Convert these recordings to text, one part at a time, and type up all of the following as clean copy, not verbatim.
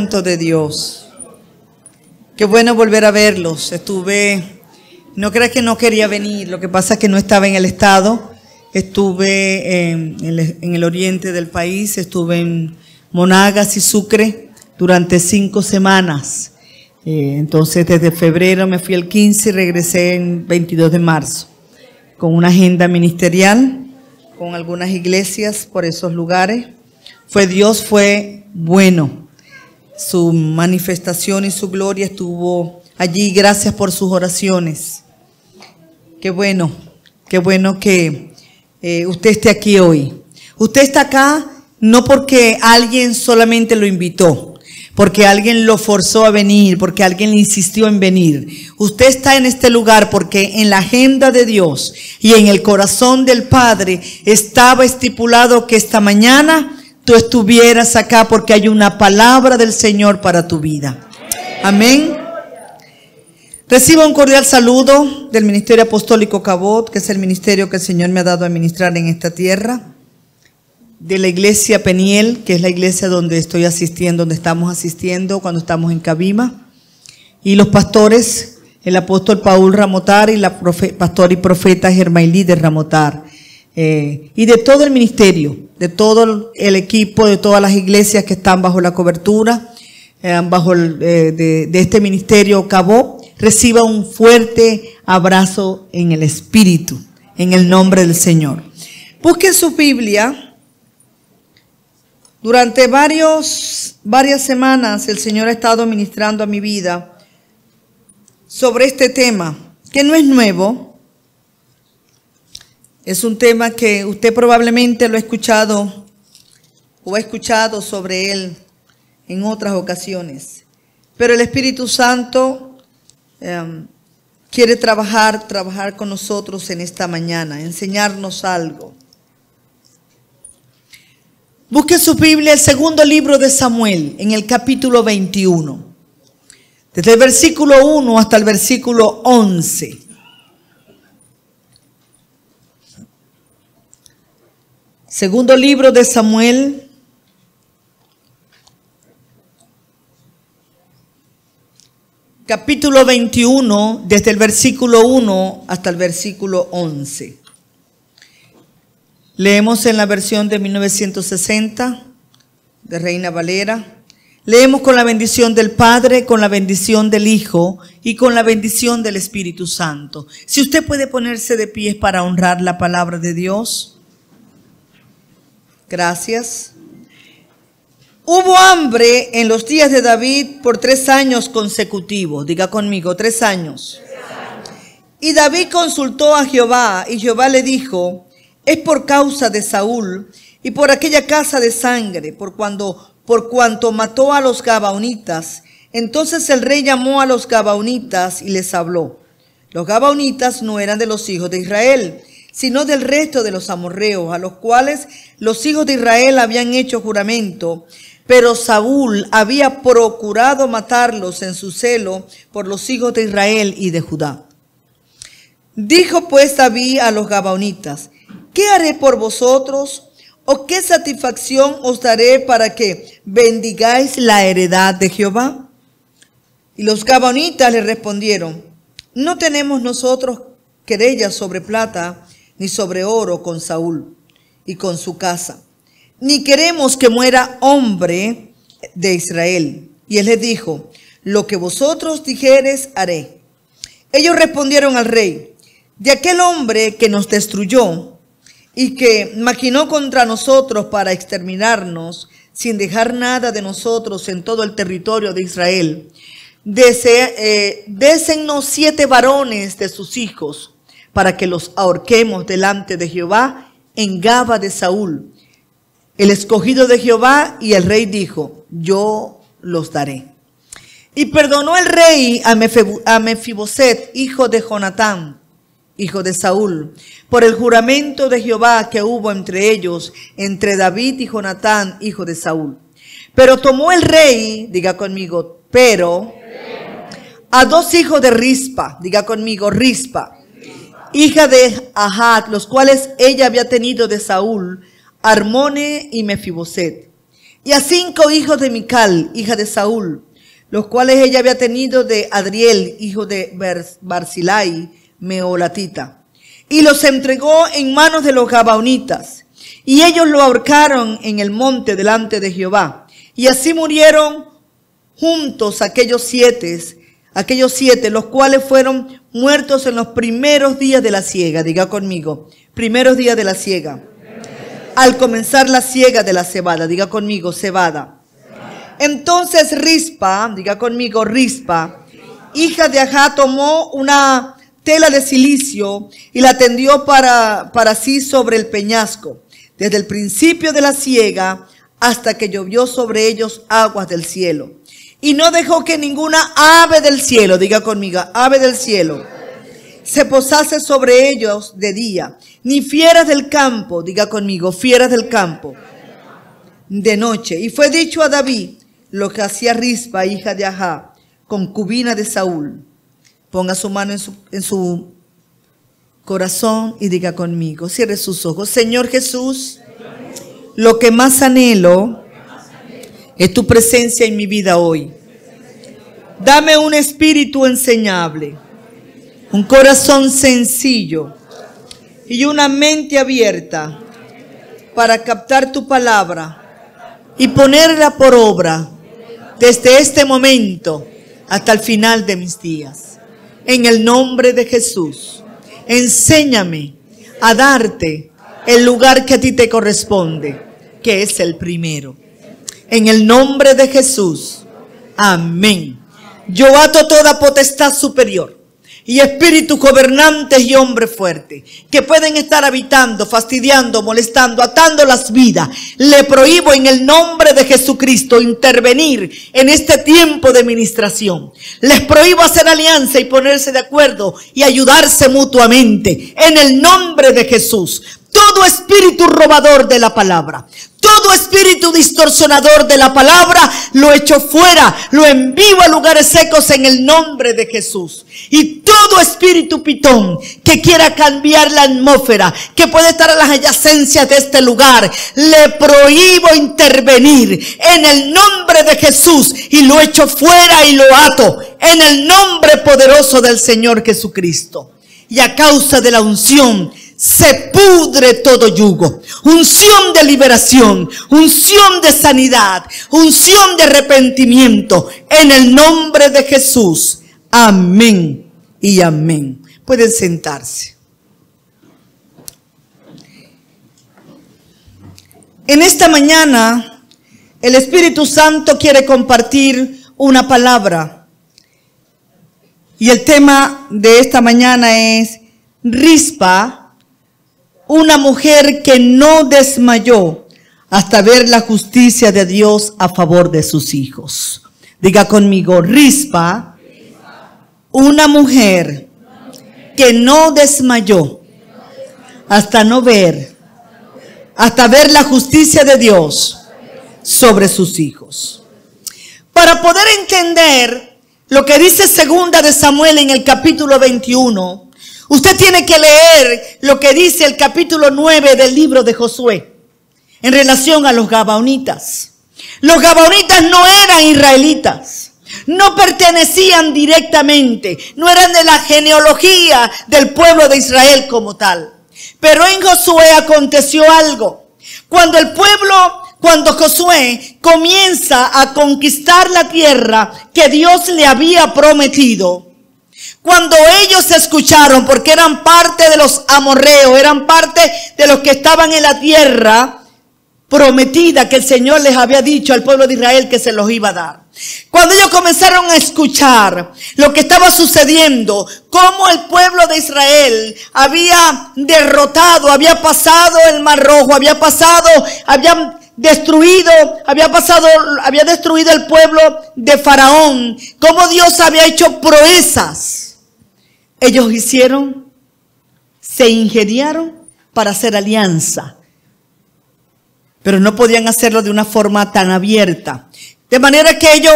Santo de Dios. Qué bueno volver a verlos. No creas que no quería venir, lo que pasa es que no estaba en el estado. Estuve en el oriente del país, estuve en Monagas y Sucre durante 5 semanas. Entonces desde febrero me fui el 15 y regresé el 22 de marzo con una agenda ministerial, con algunas iglesias por esos lugares. Dios fue bueno. Su manifestación y su gloria estuvo allí. Gracias por sus oraciones. Qué bueno que usted esté aquí hoy. Usted está acá no porque alguien solamente lo invitó, porque alguien lo forzó a venir, porque alguien le insistió en venir. Usted está en este lugar porque en la agenda de Dios y en el corazón del Padre estaba estipulado que esta mañana tú estuvieras acá porque hay una palabra del Señor para tu vida. Amén. Reciba un cordial saludo del Ministerio Apostólico Cabot, que es el ministerio que el Señor me ha dado a administrar en esta tierra. De la iglesia Peniel, que es la iglesia donde estoy asistiendo, donde estamos asistiendo cuando estamos en Cabima. Y los pastores, el apóstol Paul Ramotar y la pastora y profeta Germailí de Ramotar. Y de todo el ministerio, de todo el equipo, de todas las iglesias que están bajo la cobertura, de este ministerio Cabot, reciba un fuerte abrazo en el Espíritu, en el nombre del Señor. Busquen su Biblia. Durante varias semanas el Señor ha estado ministrando a mi vida sobre este tema, que no es nuevo. Es un tema que usted probablemente lo ha escuchado o ha escuchado sobre él en otras ocasiones. Pero el Espíritu Santo quiere trabajar con nosotros en esta mañana, enseñarnos algo. Busque su Biblia, el segundo libro de Samuel, en el capítulo 21. Desde el versículo 1 hasta el versículo 11. Segundo libro de Samuel, capítulo 21, desde el versículo 1 hasta el versículo 11. Leemos en la versión de 1960, de Reina Valera. Leemos con la bendición del Padre, con la bendición del Hijo y con la bendición del Espíritu Santo. Si usted puede ponerse de pie para honrar la palabra de Dios. Gracias. Hubo hambre en los días de David por 3 años consecutivos. Diga conmigo, 3 años. Y David consultó a Jehová y Jehová le dijo: es por causa de Saúl y por aquella casa de sangre, por cuanto mató a los gabaonitas. Entonces el rey llamó a los gabaonitas y les habló. Los gabaonitas no eran de los hijos de Israel, sino del resto de los amorreos, a los cuales los hijos de Israel habían hecho juramento. Pero Saúl había procurado matarlos en su celo por los hijos de Israel y de Judá. Dijo pues David a los gabaonitas: ¿qué haré por vosotros? ¿O qué satisfacción os daré para que bendigáis la heredad de Jehová? Y los gabaonitas le respondieron: no tenemos nosotros querellas sobre plata ni sobre oro con Saúl y con su casa, ni queremos que muera hombre de Israel. Y él les dijo: lo que vosotros dijereis haré. Ellos respondieron al rey: de aquel hombre que nos destruyó y que maquinó contra nosotros para exterminarnos, sin dejar nada de nosotros en todo el territorio de Israel, désennos 7 varones de sus hijos, para que los ahorquemos delante de Jehová en Gaba de Saúl, el escogido de Jehová. Y el rey dijo: yo los daré. Y perdonó el rey a Mefiboset, hijo de Jonatán, hijo de Saúl, por el juramento de Jehová que hubo entre ellos, entre David y Jonatán, hijo de Saúl. Pero tomó el rey, diga conmigo, a 2 hijos de Rispa, diga conmigo, Rispa, hija de Ajat, los cuales ella había tenido de Saúl, Armone y Mefiboset. y a 5 hijos de Mical, hija de Saúl, los cuales ella había tenido de Adriel, hijo de Barzilai, meolatita, y los entregó en manos de los gabaonitas, y ellos lo ahorcaron en el monte delante de Jehová, y así murieron juntos aquellos siete, los cuales fueron muertos en los primeros días de la siega. Diga conmigo, primeros días de la siega. Al comenzar la siega de la cebada. Diga conmigo, cebada. Entonces Rispa, diga conmigo, Rispa, hija de Ajá, tomó una tela de cilicio y la tendió para sí sobre el peñasco, desde el principio de la siega hasta que llovió sobre ellos aguas del cielo. Y no dejó que ninguna ave del cielo, diga conmigo, ave del cielo, se posase sobre ellos de día, ni fieras del campo, diga conmigo, fieras del campo, de noche. Y fue dicho a David lo que hacía Rispa, hija de Ajá, concubina de Saúl. Ponga su mano en su corazón y diga conmigo, cierre sus ojos. Señor Jesús, lo que más anhelo es tu presencia en mi vida hoy. Dame un espíritu enseñable, un corazón sencillo y una mente abierta para captar tu palabra y ponerla por obra desde este momento hasta el final de mis días. En el nombre de Jesús, enséñame a darte el lugar que a ti te corresponde, que es el primero. En el nombre de Jesús. Amén. Yo ato toda potestad superior y espíritus gobernantes y hombres fuertes que pueden estar habitando, fastidiando, molestando, atando las vidas. Le prohíbo en el nombre de Jesucristo intervenir en este tiempo de ministración. Les prohíbo hacer alianza y ponerse de acuerdo y ayudarse mutuamente. En el nombre de Jesús. Todo espíritu robador de la palabra, todo espíritu distorsionador de la palabra, lo echo fuera, lo envío a lugares secos en el nombre de Jesús. Y todo espíritu pitón que quiera cambiar la atmósfera, que puede estar a las adyacencias de este lugar, le prohíbo intervenir en el nombre de Jesús y lo echo fuera y lo ato en el nombre poderoso del Señor Jesucristo. Y a causa de la unción, se pudre todo yugo. Unción de liberación, unción de sanidad, unción de arrepentimiento. En el nombre de Jesús. Amén y amén. Pueden sentarse. En esta mañana, el Espíritu Santo quiere compartir una palabra. Y el tema de esta mañana es Rispa, una mujer que no desmayó hasta ver la justicia de Dios a favor de sus hijos. Diga conmigo, Rispa, una mujer que no desmayó hasta ver la justicia de Dios sobre sus hijos. Para poder entender lo que dice segunda de Samuel en el capítulo 21, usted tiene que leer lo que dice el capítulo 9 del libro de Josué en relación a los gabaonitas. Los gabaonitas no eran israelitas, no pertenecían directamente, no eran de la genealogía del pueblo de Israel como tal. Pero en Josué aconteció algo. Cuando Josué comienza a conquistar la tierra que Dios le había prometido, cuando ellos escucharon, porque eran parte de los amorreos, eran parte de los que estaban en la tierra prometida que el Señor les había dicho al pueblo de Israel que se los iba a dar. Cuando ellos comenzaron a escuchar lo que estaba sucediendo, cómo el pueblo de Israel había derrotado, había pasado el Mar Rojo, había destruido el pueblo de Faraón, cómo Dios había hecho proezas. Ellos se ingeniaron para hacer alianza, pero no podían hacerlo de una forma tan abierta. De manera que ellos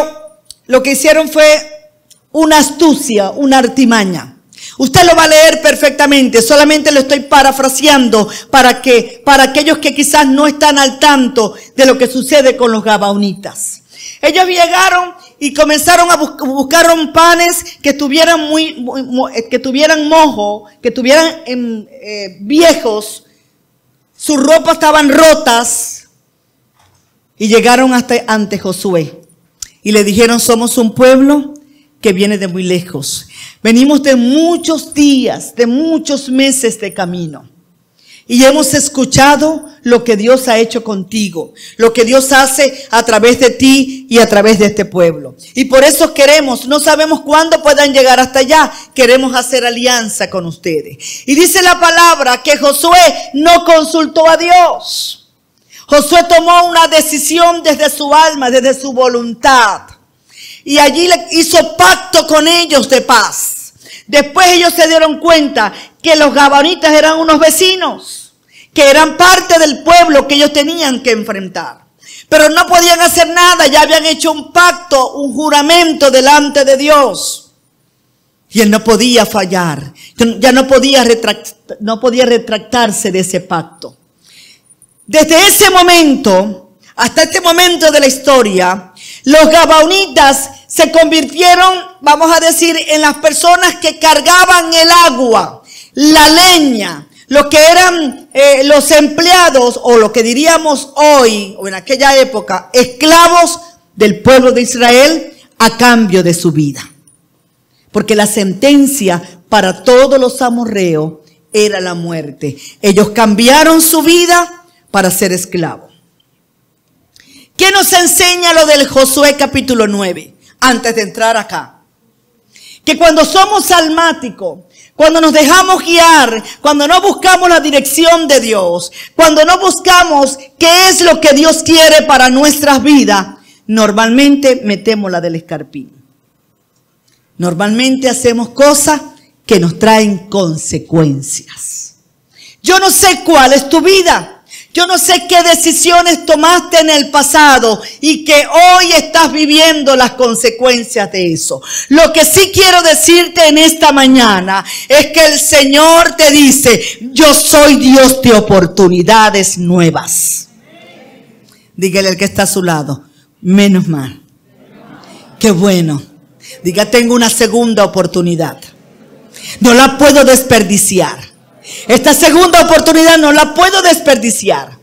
lo que hicieron fue una astucia, una artimaña. Usted lo va a leer perfectamente, solamente lo estoy parafraseando para aquellos que quizás no están al tanto de lo que sucede con los gabaonitas. Ellos llegaron y comenzaron a buscaron panes que tuvieran mojo, que tuvieran viejos, sus ropas estaban rotas y llegaron hasta ante Josué y le dijeron: somos un pueblo que viene de muy lejos. Venimos de muchos días, de muchos meses de camino. Y hemos escuchado lo que Dios ha hecho contigo, lo que Dios hace a través de ti y a través de este pueblo. Y por eso queremos, no sabemos cuándo puedan llegar hasta allá, queremos hacer alianza con ustedes. Y dice la palabra que Josué no consultó a Dios. Josué tomó una decisión desde su alma, desde su voluntad. Y allí hizo pacto con ellos de paz. Después ellos se dieron cuenta que los gabaonitas eran unos vecinos, que eran parte del pueblo que ellos tenían que enfrentar. Pero no podían hacer nada, ya habían hecho un pacto, un juramento delante de Dios. Y él no podía fallar, ya no podía retractarse de ese pacto. Desde ese momento hasta este momento de la historia, los gabaonitas se convirtieron, vamos a decir, en las personas que cargaban el agua, la leña, lo que eran los empleados, o lo que diríamos hoy, o en aquella época, esclavos del pueblo de Israel a cambio de su vida. Porque la sentencia para todos los amorreos era la muerte. Ellos cambiaron su vida para ser esclavos. ¿Qué nos enseña lo del Josué capítulo 9? Antes de entrar acá. Que cuando somos almáticos, cuando nos dejamos guiar, cuando no buscamos la dirección de Dios, cuando no buscamos qué es lo que Dios quiere para nuestras vidas, normalmente metemos la del escarpín. Normalmente hacemos cosas que nos traen consecuencias. Yo no sé cuál es tu vida. Yo no sé qué decisiones tomaste en el pasado y que hoy estás viviendo las consecuencias de eso. Lo que sí quiero decirte en esta mañana es que el Señor te dice: yo soy Dios de oportunidades nuevas. Dígale al que está a su lado: menos mal. Qué bueno. Diga: tengo una segunda oportunidad. No la puedo desperdiciar. Esta segunda oportunidad no la puedo desperdiciar.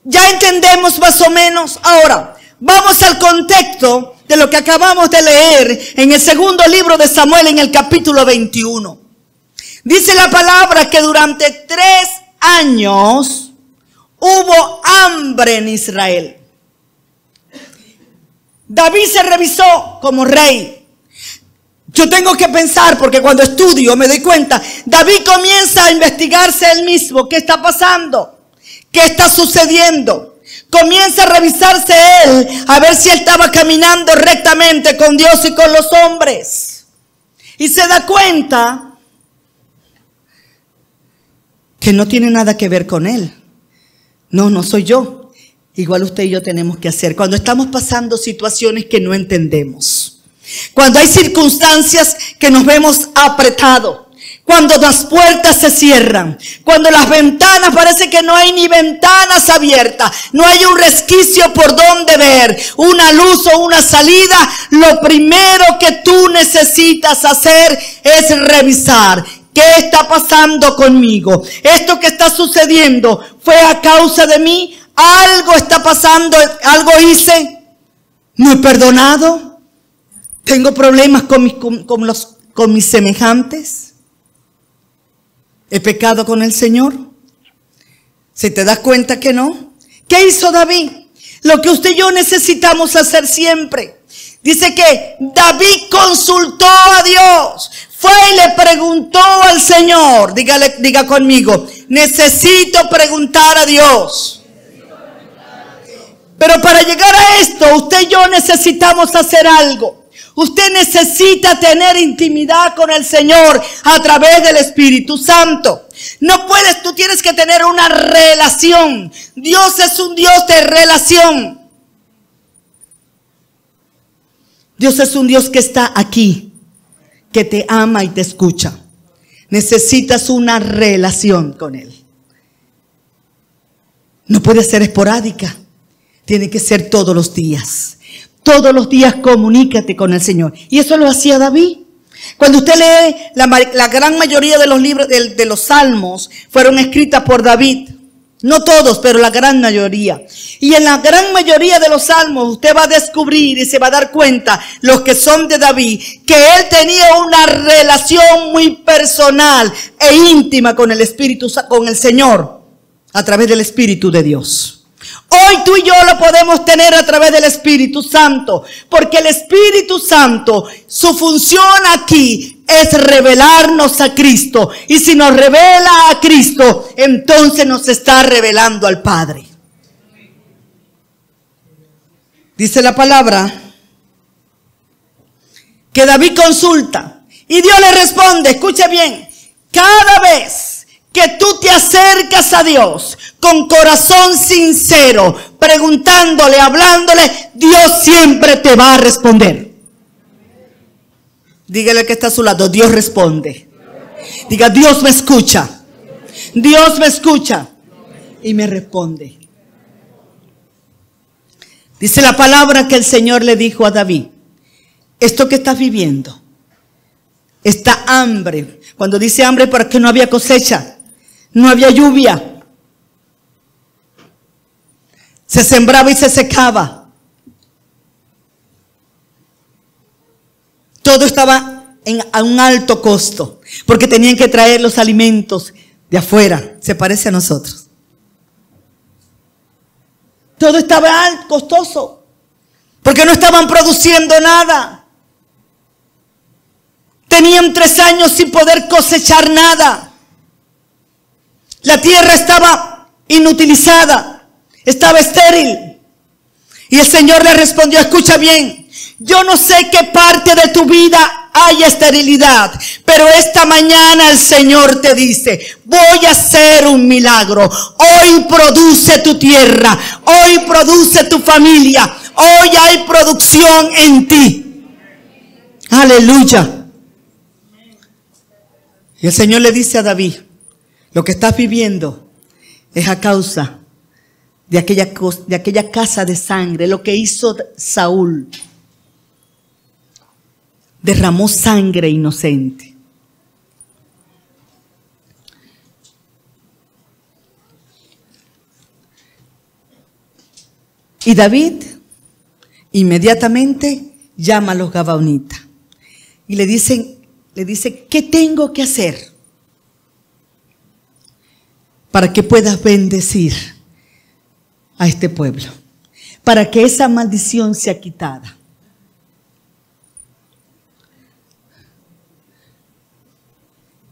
Ya entendemos más o menos. Ahora, vamos al contexto de lo que acabamos de leer en el segundo libro de Samuel, en el capítulo 21. Dice la palabra que durante 3 años hubo hambre en Israel. David se revisó como rey. Yo tengo que pensar, porque cuando estudio me doy cuenta, David comienza a investigarse él mismo. ¿Qué está pasando? ¿Qué está sucediendo? Comienza a revisarse él, a ver si él estaba caminando rectamente con Dios y con los hombres. Y se da cuenta que no tiene nada que ver con él. No soy yo. Igual usted y yo tenemos que hacer cuando estamos pasando situaciones que no entendemos. Cuando hay circunstancias que nos vemos apretados, cuando las puertas se cierran, cuando las ventanas parece que no hay ni ventanas abiertas, no hay un resquicio por donde ver, una luz o una salida, lo primero que tú necesitas hacer es revisar. ¿Qué está pasando conmigo? ¿Esto que está sucediendo fue a causa de mí? ¿Algo está pasando? ¿Algo hice? ¿No he perdonado? ¿Tengo problemas con mis semejantes? ¿He pecado con el Señor? Si te das cuenta que no. ¿Qué hizo David? Lo que usted y yo necesitamos hacer siempre. Dice que David consultó a Dios. Fue y le preguntó al Señor. Diga conmigo: necesito preguntar a Dios. Pero para llegar a esto, usted y yo necesitamos hacer algo. Usted necesita tener intimidad con el Señor a través del Espíritu Santo. No puedes, tú tienes que tener una relación. Dios es un Dios de relación. Dios es un Dios que está aquí, que te ama y te escucha. Necesitas una relación con Él. No puede ser esporádica. Tiene que ser todos los días. Todos los días comunícate con el Señor. Y eso lo hacía David. Cuando usted lee la gran mayoría de los libros de los salmos fueron escritas por David. No todos, pero la gran mayoría. Y en la gran mayoría de los salmos usted va a descubrir y se va a dar cuenta, los que son de David, que él tenía una relación muy personal e íntima con el Espíritu, con el Señor, a través del Espíritu de Dios. Hoy tú y yo lo podemos tener a través del Espíritu Santo, porque el Espíritu Santo, su función aquí es revelarnos a Cristo. Y si nos revela a Cristo, entonces nos está revelando al Padre. Dice la palabra que David consulta y Dios le responde. Escuche bien, cada vez que tú te acercas a Dios con corazón sincero, preguntándole, hablándole, Dios siempre te va a responder. Dígale que está a su lado, Dios responde. Diga, Dios me escucha. Dios me escucha y me responde. Dice la palabra que el Señor le dijo a David, esto que estás viviendo, esta hambre, cuando dice hambre porque no había cosecha, no había lluvia, se sembraba y se secaba, todo estaba a un alto costo, porque tenían que traer los alimentos de afuera. Se parece a nosotros. Todo estaba costoso, porque no estaban produciendo nada. Tenían 3 años sin poder cosechar nada. La tierra estaba inutilizada, estaba estéril. Y el Señor le respondió, escucha bien, yo no sé qué parte de tu vida hay esterilidad, pero esta mañana el Señor te dice, voy a hacer un milagro. Hoy produce tu tierra, hoy produce tu familia, hoy hay producción en ti. Aleluya. Y el Señor le dice a David, lo que estás viviendo es a causa de aquella casa de sangre, lo que hizo Saúl. Derramó sangre inocente. Y David inmediatamente llama a los gabaonitas y le dice, ¿qué tengo que hacer para que puedas bendecir a este pueblo? Para que esa maldición sea quitada.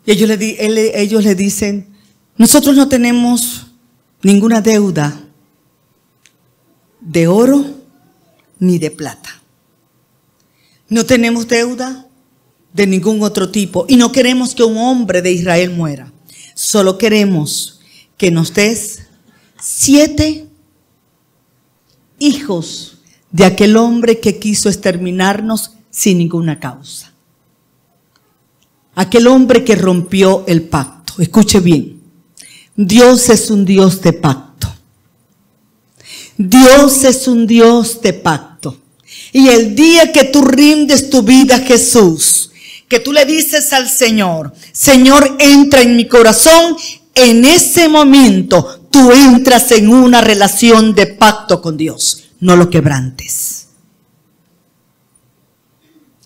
Y ellos le dicen, nosotros no tenemos ninguna deuda de oro ni de plata. No tenemos deuda de ningún otro tipo y no queremos que un hombre de Israel muera. Solo queremos que nos des 7 hijos de aquel hombre que quiso exterminarnos sin ninguna causa. Aquel hombre que rompió el pacto. Escuche bien. Dios es un Dios de pacto. Dios es un Dios de pacto. Y el día que tú rindes tu vida a Jesús, que tú le dices al Señor, Señor, entra en mi corazón, en ese momento tú entras en una relación de pacto con Dios. No lo quebrantes.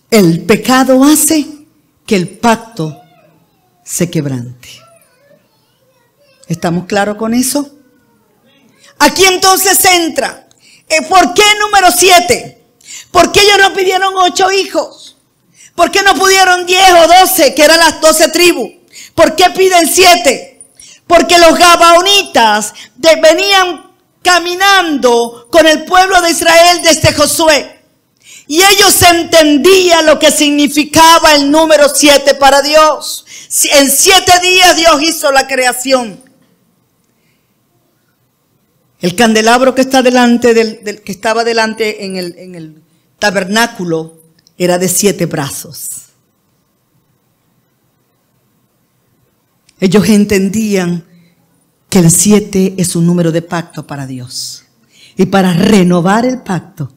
El pecado hace que el pacto se quebrante. ¿Estamos claros con eso? Aquí entonces entra. ¿Por qué número 7? ¿Por qué ellos no pidieron 8 hijos? ¿Por qué no pudieron 10 o 12, que eran las 12 tribus? ¿Por qué piden 7? Porque los gabaonitas venían caminando con el pueblo de Israel desde Josué. Y ellos entendían lo que significaba el número 7 para Dios. En 7 días Dios hizo la creación. El candelabro que está delante que estaba delante en el tabernáculo era de 7 brazos. Ellos entendían que el 7 es un número de pacto para Dios. Y para renovar el pacto,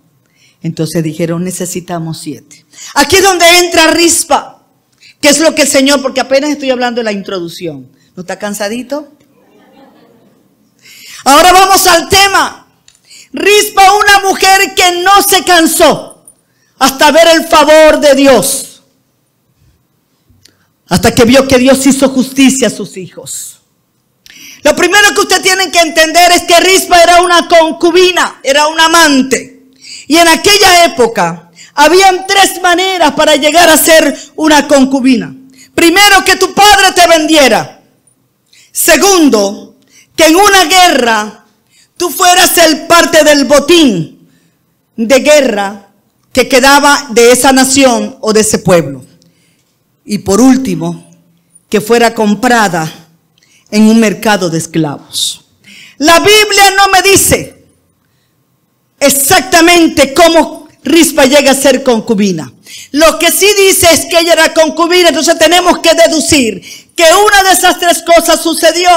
entonces dijeron, necesitamos 7. Aquí es donde entra Rispa. ¿Qué es lo que el Señor? Porque apenas estoy hablando de la introducción. ¿No está cansadito? Ahora vamos al tema. Rispa, una mujer que no se cansó hasta ver el favor de Dios. Hasta que vio que Dios hizo justicia a sus hijos. Lo primero que usted tiene que entender es que Rispa era una concubina, era una amante. Y en aquella época habían 3 maneras para llegar a ser una concubina. Primero, que tu padre te vendiera. Segundo, que en una guerra tú fueras el parte del botín de guerra que quedaba de esa nación o de ese pueblo. Y por último, que fuera comprada en un mercado de esclavos. La Biblia no me dice exactamente cómo Rispa llega a ser concubina. Lo que sí dice es que ella era concubina, entonces tenemos que deducir que una de esas 3 cosas sucedió.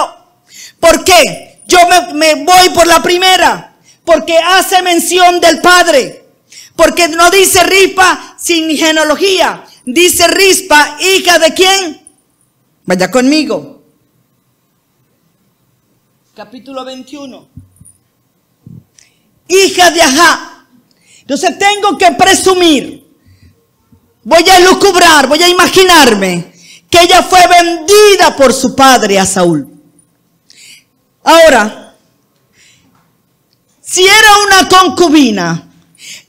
¿Por qué? Yo me voy por la primera, porque hace mención del padre, porque no dice Rispa sin genealogía, dice Rispa, hija de quién. Vaya conmigo. Capítulo 21. Hija de Ajá. Entonces tengo que presumir, voy a elucubrar, voy a imaginarme que ella fue vendida por su padre a Saúl. Ahora, si era una concubina,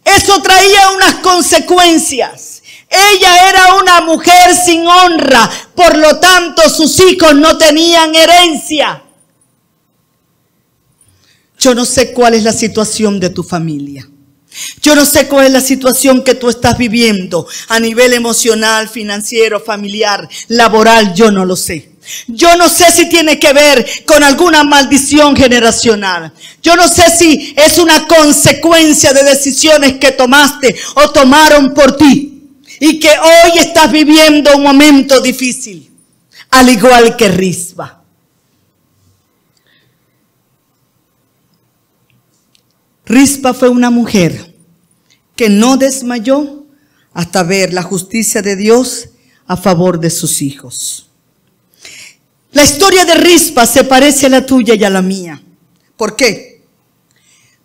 eso traía unas consecuencias. Ella era una mujer sin honra, por lo tanto sus hijos no tenían herencia. Yo no sé cuál es la situación de tu familia. Yo no sé cuál es la situación que tú estás viviendo a nivel emocional, financiero, familiar, laboral. Yo no lo sé. Yo no sé si tiene que ver con alguna maldición generacional. Yo no sé si es una consecuencia de decisiones que tomaste o tomaron por ti. Y que hoy estás viviendo un momento difícil. Al igual que Rispa. Rispa fue una mujer que no desmayó hasta ver la justicia de Dios a favor de sus hijos. La historia de Rispa se parece a la tuya y a la mía. ¿Por qué?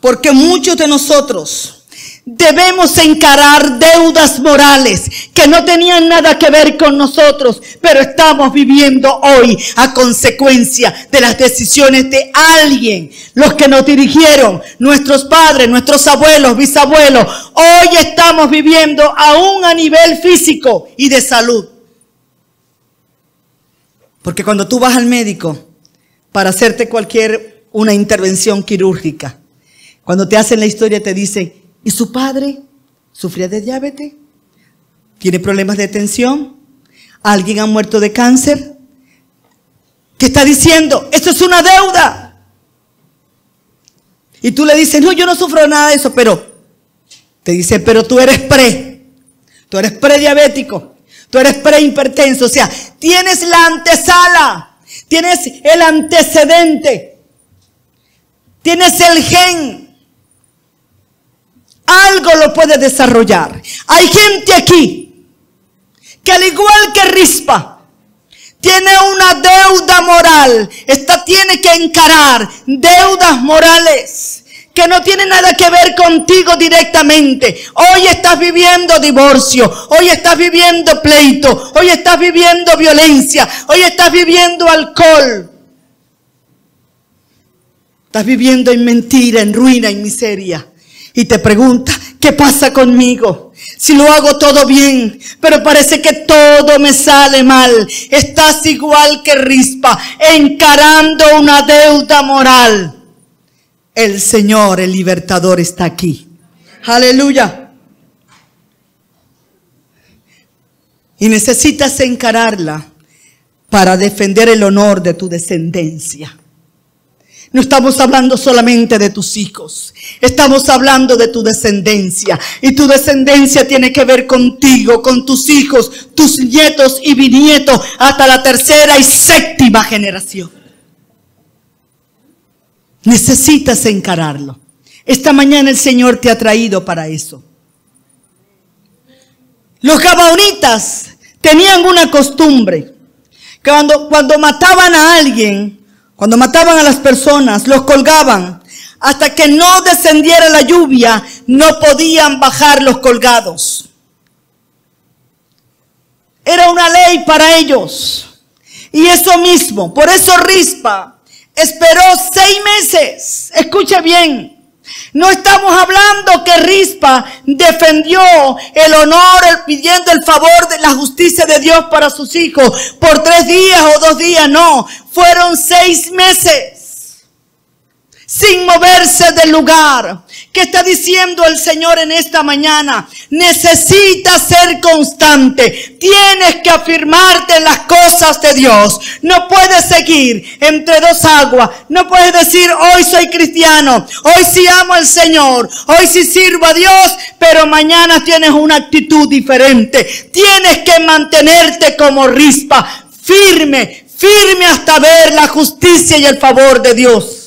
Porque muchos de nosotros debemos encarar deudas morales que no tenían nada que ver con nosotros, pero estamos viviendo hoy a consecuencia de las decisiones de alguien, los que nos dirigieron, nuestros padres, nuestros abuelos, bisabuelos. Hoy estamos viviendo aún a nivel físico y de salud. Porque cuando tú vas al médico para hacerte una intervención quirúrgica, cuando te hacen la historia te dicen, ¿y su padre sufría de diabetes? ¿Tiene problemas de tensión? ¿Alguien ha muerto de cáncer? ¿Qué está diciendo? Esto es una deuda. Y tú le dices, no, yo no sufro nada de eso, pero te dice, pero tú eres prediabético, tú eres prehipertenso, o sea, tienes la antesala, tienes el antecedente, tienes el gen. Algo lo puede desarrollar. Hay gente aquí que al igual que Rispa tiene una deuda moral. Esta tiene que encarar deudas morales que no tienen nada que ver contigo directamente. Hoy estás viviendo divorcio, hoy estás viviendo pleito, hoy estás viviendo violencia, hoy estás viviendo alcohol. Estás viviendo en mentira, en ruina, en miseria. Y te pregunta, ¿qué pasa conmigo? Si lo hago todo bien, pero parece que todo me sale mal. Estás igual que Rispa, encarando una deuda moral. El Señor, el libertador, está aquí. Aleluya. Y necesitas encararla para defender el honor de tu descendencia. No estamos hablando solamente de tus hijos. Estamos hablando de tu descendencia. Y tu descendencia tiene que ver contigo, con tus hijos, tus nietos y bisnietos, hasta la tercera y séptima generación. Necesitas encararlo. Esta mañana el Señor te ha traído para eso. Los gabaonitas tenían una costumbre. Que cuando mataban a alguien, cuando mataban a las personas, los colgaban. Hasta que no descendiera la lluvia, no podían bajar los colgados. Era una ley para ellos. Y eso mismo, por eso Rispa esperó 6 meses. Escuche bien. No estamos hablando que Rispa defendió el honor, pidiendo el favor de la justicia de Dios para sus hijos por 3 días o 2 días. No, fueron 6 meses. Sin moverse del lugar. ¿Qué está diciendo el Señor en esta mañana? Necesitas ser constante. Tienes que afirmarte en las cosas de Dios. No puedes seguir entre 2 aguas. No puedes decir, hoy soy cristiano. Hoy sí amo al Señor. Hoy sí sirvo a Dios. Pero mañana tienes una actitud diferente. Tienes que mantenerte como Rispa. Firme, firme hasta ver la justicia y el favor de Dios.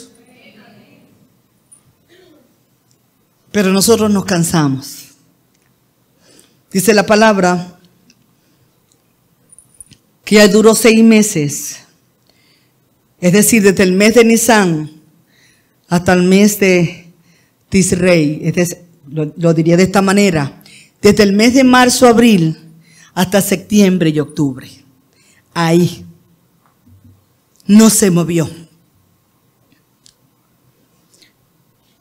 Pero nosotros nos cansamos. Dice la palabra que ya duró 6 meses. Es decir, desde el mes de Nisan hasta el mes de Tisrei. Lo diría de esta manera. Desde el mes de marzo, abril hasta septiembre y octubre. Ahí no se movió.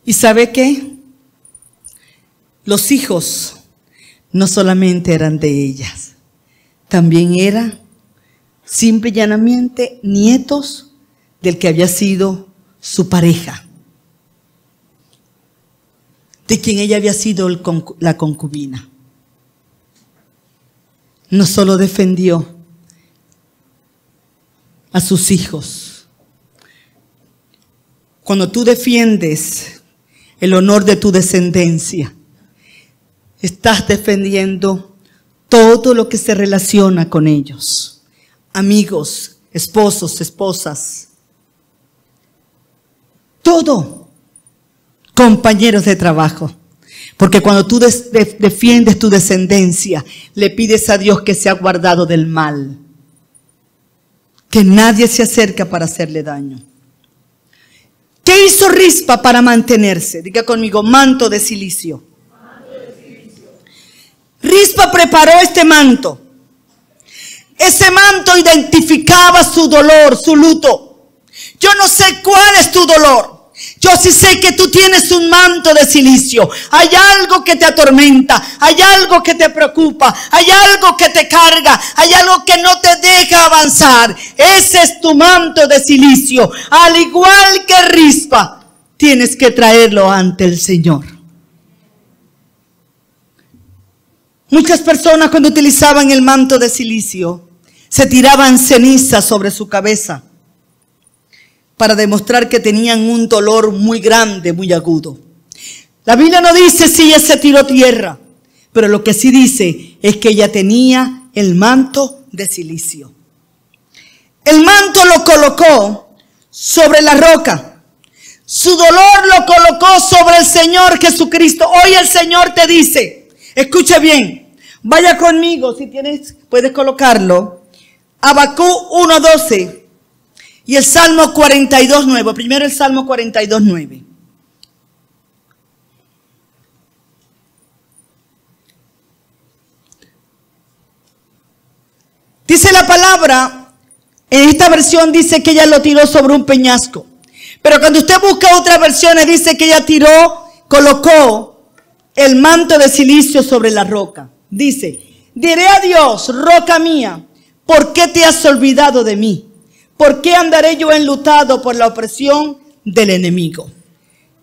¿Y sabe qué? Los hijos no solamente eran de ellas, también eran simple y llanamente nietos del que había sido su pareja, de quien ella había sido la concubina. No solo defendió a sus hijos. Cuando tú defiendes el honor de tu descendencia, estás defendiendo todo lo que se relaciona con ellos. Amigos, esposos, esposas. Todo. Compañeros de trabajo. Porque cuando tú defiendes tu descendencia, le pides a Dios que sea guardado del mal. Que nadie se acerque para hacerle daño. ¿Qué hizo Rispa para mantenerse? Diga conmigo, manto de silicio. Rispa preparó este manto. Ese manto identificaba su dolor, su luto. Yo no sé cuál es tu dolor. Yo sí sé que tú tienes un manto de silicio. Hay algo que te atormenta. Hay algo que te preocupa. Hay algo que te carga. Hay algo que no te deja avanzar. Ese es tu manto de silicio. Al igual que Rispa, tienes que traerlo ante el Señor. Muchas personas cuando utilizaban el manto de silicio se tiraban cenizas sobre su cabeza para demostrar que tenían un dolor muy grande, muy agudo. La Biblia no dice si ella se tiró tierra, pero lo que sí dice es que ella tenía el manto de silicio. El manto lo colocó sobre la roca. Su dolor lo colocó sobre el Señor Jesucristo. Hoy el Señor te dice, escuche bien. Vaya conmigo, si tienes, puedes colocarlo. Habacuc 1:12 y el Salmo 42:9. Primero el Salmo 42:9. Dice la palabra, en esta versión dice que ella lo tiró sobre un peñasco. Pero cuando usted busca otras versiones dice que ella colocó el manto de silicio sobre la roca. Dice, diré a Dios, roca mía, ¿por qué te has olvidado de mí? ¿Por qué andaré yo enlutado por la opresión del enemigo?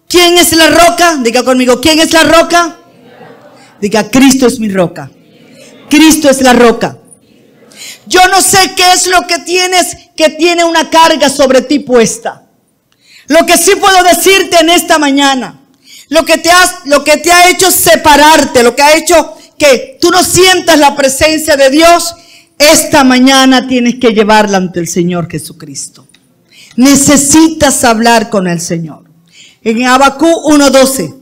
¿Quién es la roca? Diga conmigo, ¿quién es la roca? Diga, Cristo es mi roca. Cristo es la roca. Yo no sé qué es lo que tienes que tiene una carga sobre ti puesta. Lo que sí puedo decirte en esta mañana, lo que te ha hecho separarte, lo que ha hecho que tú no sientas la presencia de Dios, esta mañana tienes que llevarla ante el Señor Jesucristo. Necesitas hablar con el Señor. En Habacuc 1:12.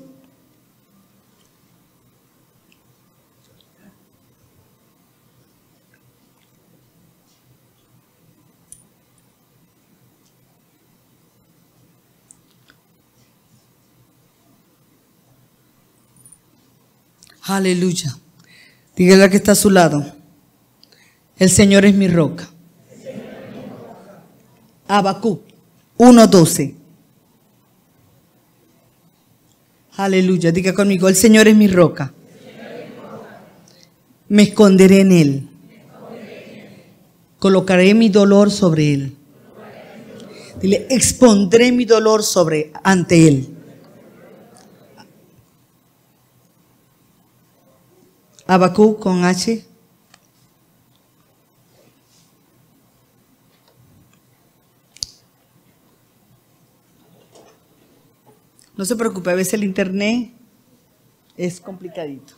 Aleluya. Dígale al que está a su lado: el Señor es mi roca. Habacuc 1:12. Aleluya. Diga conmigo: el Señor es mi roca. Me esconderé en Él. Colocaré mi dolor sobre Él. Dile: expondré mi dolor ante Él. Habacuc con H. No se preocupe, a veces el internet es complicadito.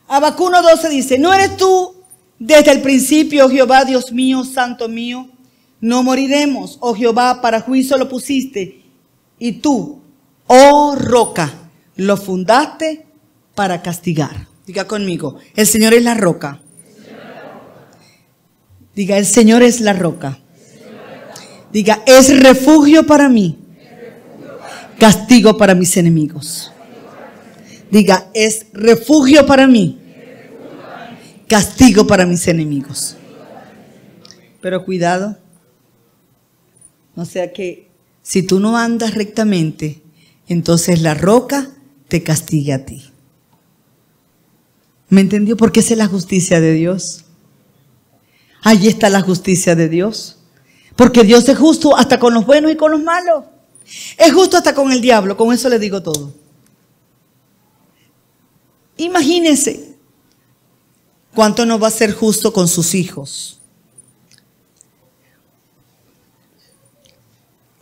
Habacuc 1:12 dice: ¿no eres tú desde el principio, Jehová, Dios mío, santo mío? No moriremos, oh Jehová, para juicio lo pusiste, y tú, oh roca, lo fundaste para castigar. Diga conmigo: el Señor es la roca. Diga: el Señor es la roca. Diga: es refugio para mí, castigo para mis enemigos. Diga: es refugio para mí, castigo para mis enemigos. Pero cuidado, no sea que si tú no andas rectamente, entonces la roca te castigue a ti. ¿Me entendió? Porque esa es la justicia de Dios. Allí está la justicia de Dios. Porque Dios es justo hasta con los buenos y con los malos. Es justo hasta con el diablo. Con eso le digo todo. Imagínense cuánto no va a ser justo con sus hijos.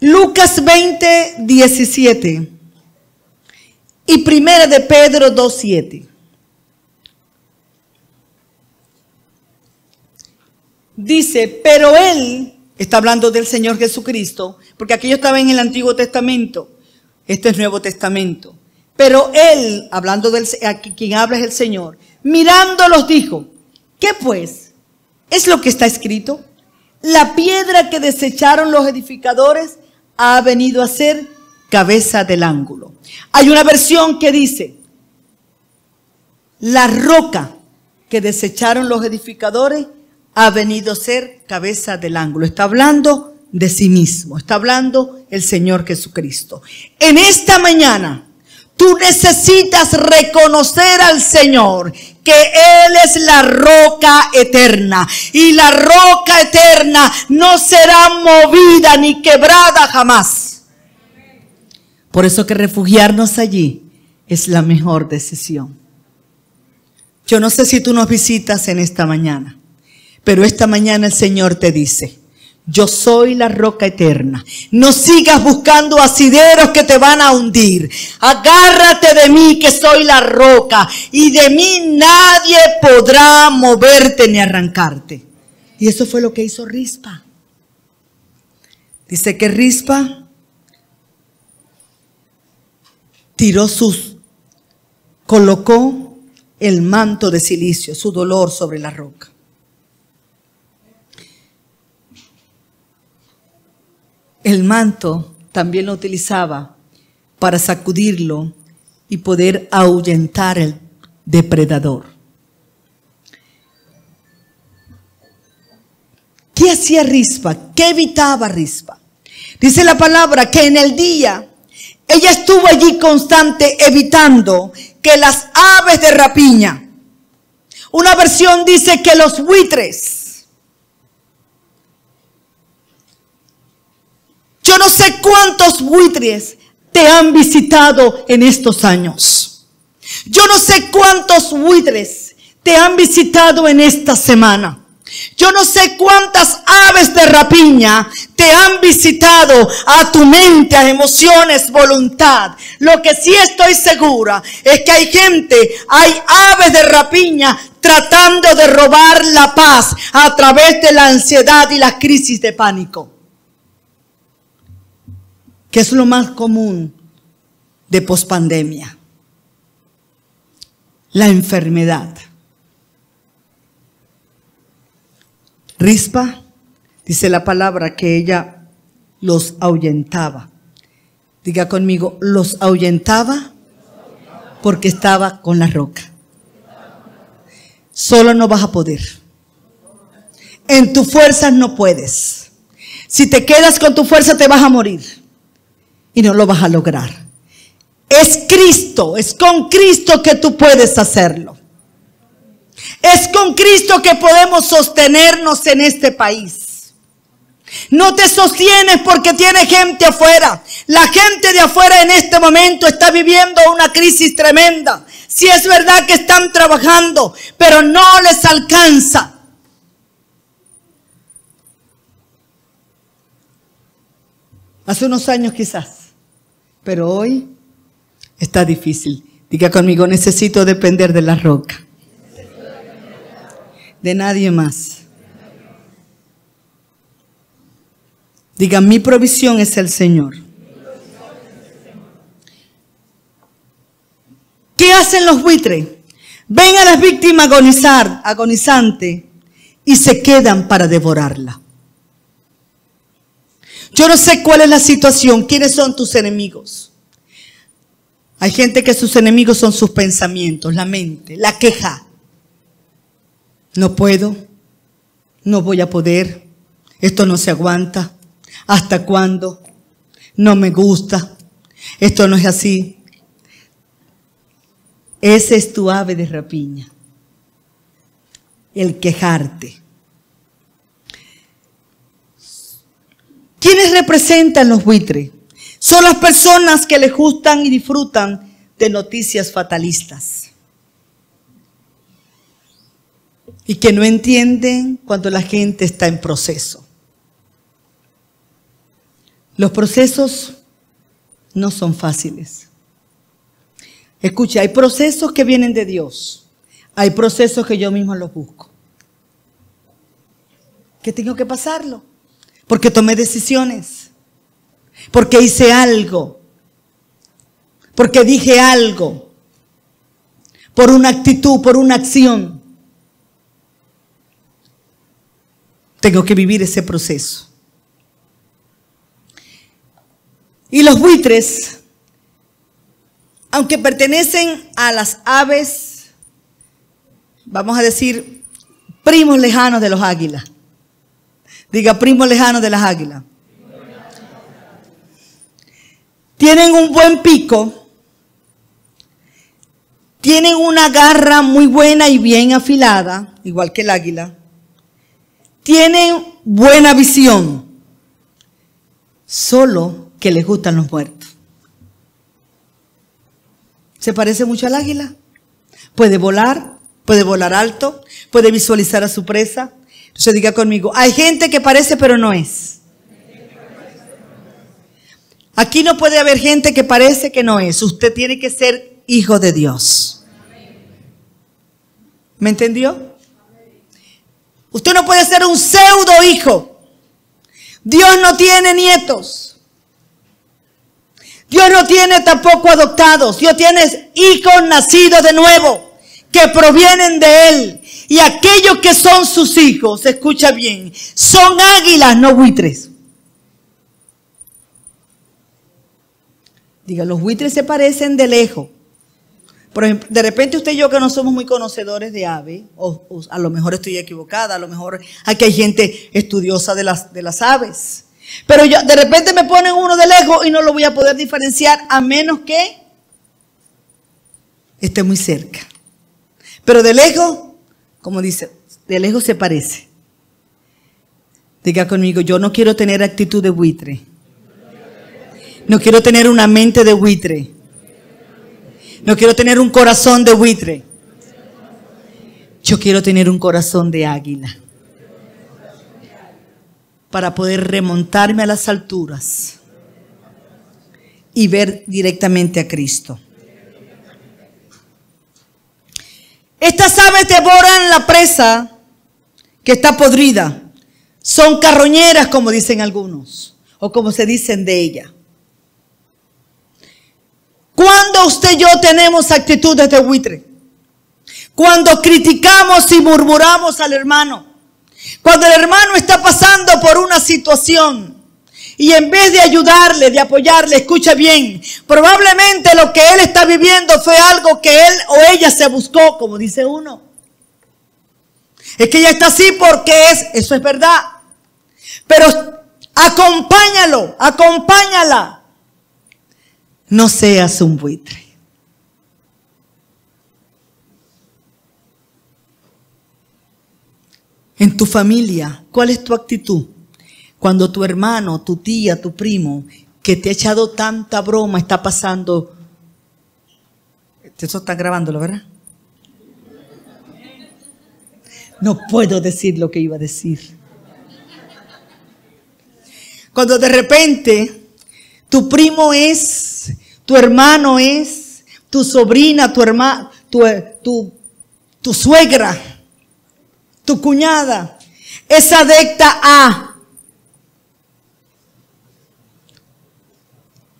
Lucas 20:17 y 1 de Pedro 2:7. Dice: pero Él, está hablando del Señor Jesucristo, porque aquello estaba en el Antiguo Testamento, este es Nuevo Testamento. Pero Él, hablando aquí quien habla es el Señor, mirándolos dijo: ¿qué pues? ¿Es lo que está escrito? La piedra que desecharon los edificadores ha venido a ser cabeza del ángulo. Hay una versión que dice: la roca que desecharon los edificadores ha venido a ser cabeza del ángulo. Está hablando de sí mismo. Está hablando el Señor Jesucristo. En esta mañana, tú necesitas reconocer al Señor que Él es la roca eterna. Y la roca eterna no será movida ni quebrada jamás. Por eso que refugiarnos allí es la mejor decisión. Yo no sé si tú nos visitas en esta mañana. Pero esta mañana el Señor te dice: yo soy la roca eterna. No sigas buscando asideros que te van a hundir. Agárrate de mí, que soy la roca, y de mí nadie podrá moverte ni arrancarte. Y eso fue lo que hizo Rispa. Dice que Rispa colocó el manto de silicio, su dolor, sobre la roca. El manto también lo utilizaba para sacudirlo y poder ahuyentar el depredador. ¿Qué hacía Rispa? ¿Qué evitaba Rispa? Dice la palabra que en el día ella estuvo allí constante evitando que las aves de rapiña. Una versión dice que los buitres. Yo no sé cuántos buitres te han visitado en estos años. Yo no sé cuántos buitres te han visitado en esta semana. Yo no sé cuántas aves de rapiña te han visitado a tu mente, a emociones, voluntad. Lo que sí estoy segura es que hay aves de rapiña tratando de robar la paz a través de la ansiedad y la crisis de pánico, que es lo más común de pospandemia. La enfermedad. Rispa, dice la palabra que ella los ahuyentaba. Diga conmigo, los ahuyentaba porque estaba con la roca. Solo no vas a poder. En tus fuerzas no puedes. Si te quedas con tu fuerza te vas a morir y no lo vas a lograr. Es Cristo, es con Cristo que tú puedes hacerlo. Es con Cristo que podemos sostenernos en este país. No te sostienes porque tiene gente afuera. La gente de afuera en este momento está viviendo una crisis tremenda. Sí es verdad que están trabajando, pero no les alcanza. Hace unos años quizás, pero hoy está difícil. Diga conmigo, necesito depender de la roca. De nadie más. Diga, mi provisión es el Señor. ¿Qué hacen los buitres? Ven a las víctimas agonizante y se quedan para devorarla. Yo no sé cuál es la situación, quiénes son tus enemigos. Hay gente que sus enemigos son sus pensamientos, la mente, la queja. No puedo, no voy a poder, esto no se aguanta, ¿hasta cuándo? No me gusta, esto no es así. Ese es tu ave de rapiña, el quejarte. ¿Quiénes representan los buitres? Son las personas que les gustan y disfrutan de noticias fatalistas. Y que no entienden cuando la gente está en proceso. Los procesos no son fáciles. Escucha, hay procesos que vienen de Dios. Hay procesos que yo mismo los busco. Que tengo que pasarlo. Porque tomé decisiones. Porque hice algo. Porque dije algo. Por una actitud, por una acción. Tengo que vivir ese proceso. Y los buitres, aunque pertenecen a las aves, vamos a decir, primos lejanos de los águilas. Diga, primos lejanos de las águilas. Tienen un buen pico. Tienen una garra muy buena y bien afilada, igual que el águila. Tienen buena visión, solo que les gustan los muertos. ¿Se parece mucho al águila? Puede volar alto, puede visualizar a su presa. Entonces diga conmigo, hay gente que parece pero no es. Aquí no puede haber gente que parece que no es. Usted tiene que ser hijo de Dios. ¿Me entendió? Usted no puede ser un pseudo hijo. Dios no tiene nietos. Dios no tiene tampoco adoptados. Dios tiene hijos nacidos de nuevo que provienen de Él. Y aquellos que son sus hijos, escucha bien, son águilas, no buitres. Diga, los buitres se parecen de lejos. Por ejemplo, de repente usted y yo que no somos muy conocedores de aves, o a lo mejor estoy equivocada, a lo mejor aquí hay gente estudiosa de las aves. Pero yo, de repente me ponen uno de lejos y no lo voy a poder diferenciar a menos que esté muy cerca. Pero de lejos, como dice, de lejos se parece. Diga conmigo, yo no quiero tener actitud de buitre. No quiero tener una mente de buitre. No quiero tener un corazón de buitre. Yo quiero tener un corazón de águila. para poder remontarme a las alturas y ver directamente a Cristo. Estas aves devoran la presa que está podrida. Son carroñeras, como dicen algunos, o como se dicen de ella. Cuando usted y yo tenemos actitudes de buitre, cuando criticamos y murmuramos al hermano, cuando el hermano está pasando por una situación y en vez de ayudarle, de apoyarle, escucha bien, probablemente lo que él está viviendo fue algo que él o ella se buscó, como dice uno. Es que ella está así porque eso es verdad. Pero acompáñalo, acompáñala. No seas un buitre. En tu familia, ¿cuál es tu actitud? Cuando tu hermano, tu tía, tu primo, que te ha echado tanta broma, está pasando. Eso está grabándolo, ¿verdad? No puedo decir lo que iba a decir. Cuando de repente tu primo es, tu hermano es, tu sobrina, tu hermana, tu suegra, tu cuñada, es adicta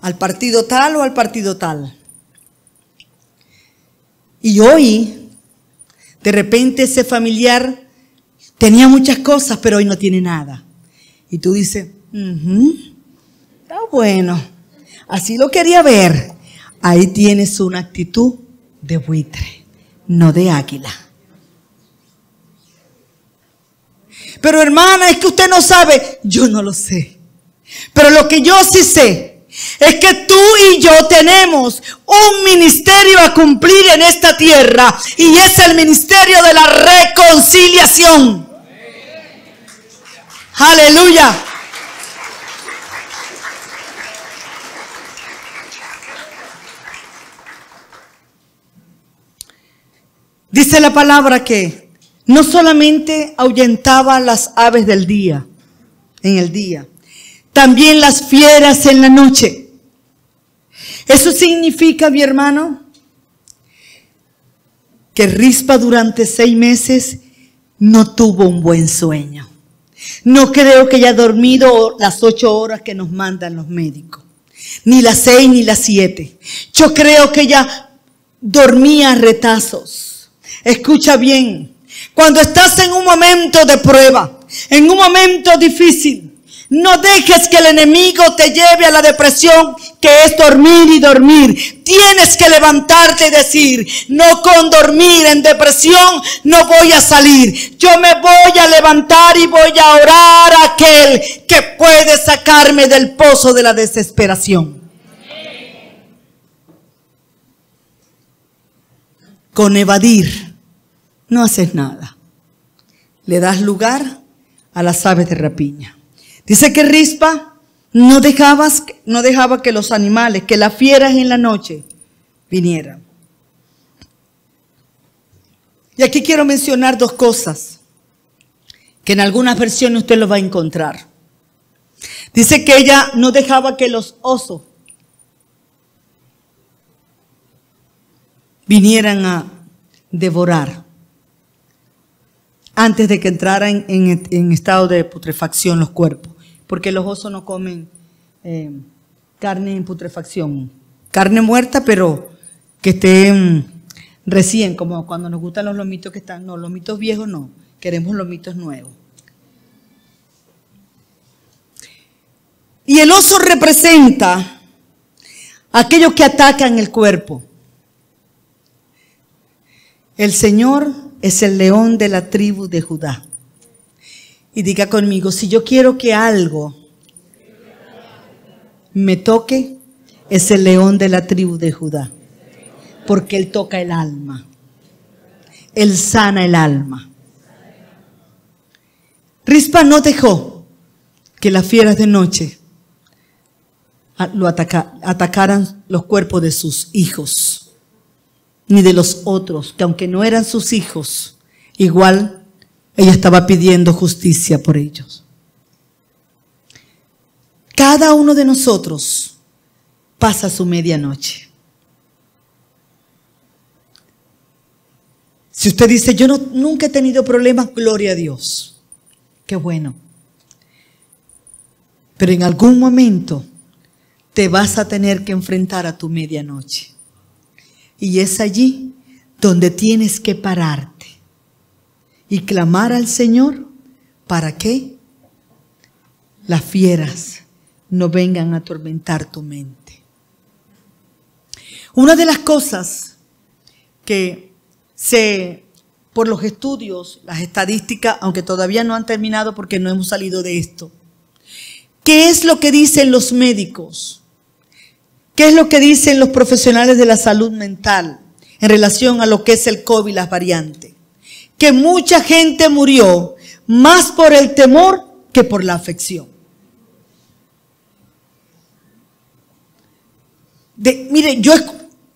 al partido tal o al partido tal. Y hoy, de repente ese familiar tenía muchas cosas, pero hoy no tiene nada. Y tú dices, está bueno, así lo quería ver. Ahí tienes una actitud de buitre, no de águila. Pero hermana, es que usted no sabe. Yo no lo sé. Pero lo que yo sí sé es que tú y yo tenemos un ministerio a cumplir en esta tierra. Y es el ministerio de la reconciliación. Aleluya. Dice la palabra que no solamente ahuyentaba las aves del día, en el día, también las fieras en la noche. Eso significa, mi hermano, que Rispa durante 6 meses no tuvo un buen sueño. No creo que haya dormido las 8 horas que nos mandan los médicos, ni las 6 ni las 7. Yo creo que ella dormía a retazos. Escucha bien. Cuando estás en un momento de prueba, en un momento difícil, no dejes que el enemigo te lleve a la depresión, que es dormir y dormir. Tienes que levantarte y decir, no, con dormir en depresión no voy a salir. Yo me voy a levantar y voy a orar a aquel que puede sacarme del pozo de la desesperación. Con evadir no haces nada. Le das lugar a las aves de rapiña. Dice que Rispa no dejaba que los animales, que las fieras en la noche vinieran. Y aquí quiero mencionar 2 cosas que en algunas versiones usted lo va a encontrar. Dice que ella no dejaba que los osos vinieran a devorar antes de que entraran en estado de putrefacción los cuerpos, porque los osos no comen carne en putrefacción, carne muerta, pero que esté recién, como cuando nos gustan los lomitos que están, no, lomitos viejos no, queremos lomitos nuevos. Y el oso representa a aquellos que atacan el cuerpo. El Señor es el león de la tribu de Judá. Y diga conmigo, si yo quiero que algo me toque, es el león de la tribu de Judá. Porque Él toca el alma. Él sana el alma. Rispa no dejó que las fieras de noche atacaran los cuerpos de sus hijos. Ni de los otros, que aunque no eran sus hijos, igual ella estaba pidiendo justicia por ellos. Cada uno de nosotros pasa su medianoche. Si usted dice, yo nunca he tenido problemas, gloria a Dios. Qué bueno. Pero en algún momento te vas a tener que enfrentar a tu medianoche. Y es allí donde tienes que pararte y clamar al Señor para que las fieras no vengan a atormentar tu mente. Una de las cosas que por los estudios, las estadísticas, aunque todavía no han terminado porque no hemos salido de esto, ¿qué es lo que dicen los médicos? ¿Qué es lo que dicen los profesionales de la salud mental en relación a lo que es el COVID y las variantes? Que mucha gente murió más por el temor que por la afección. Mire, yo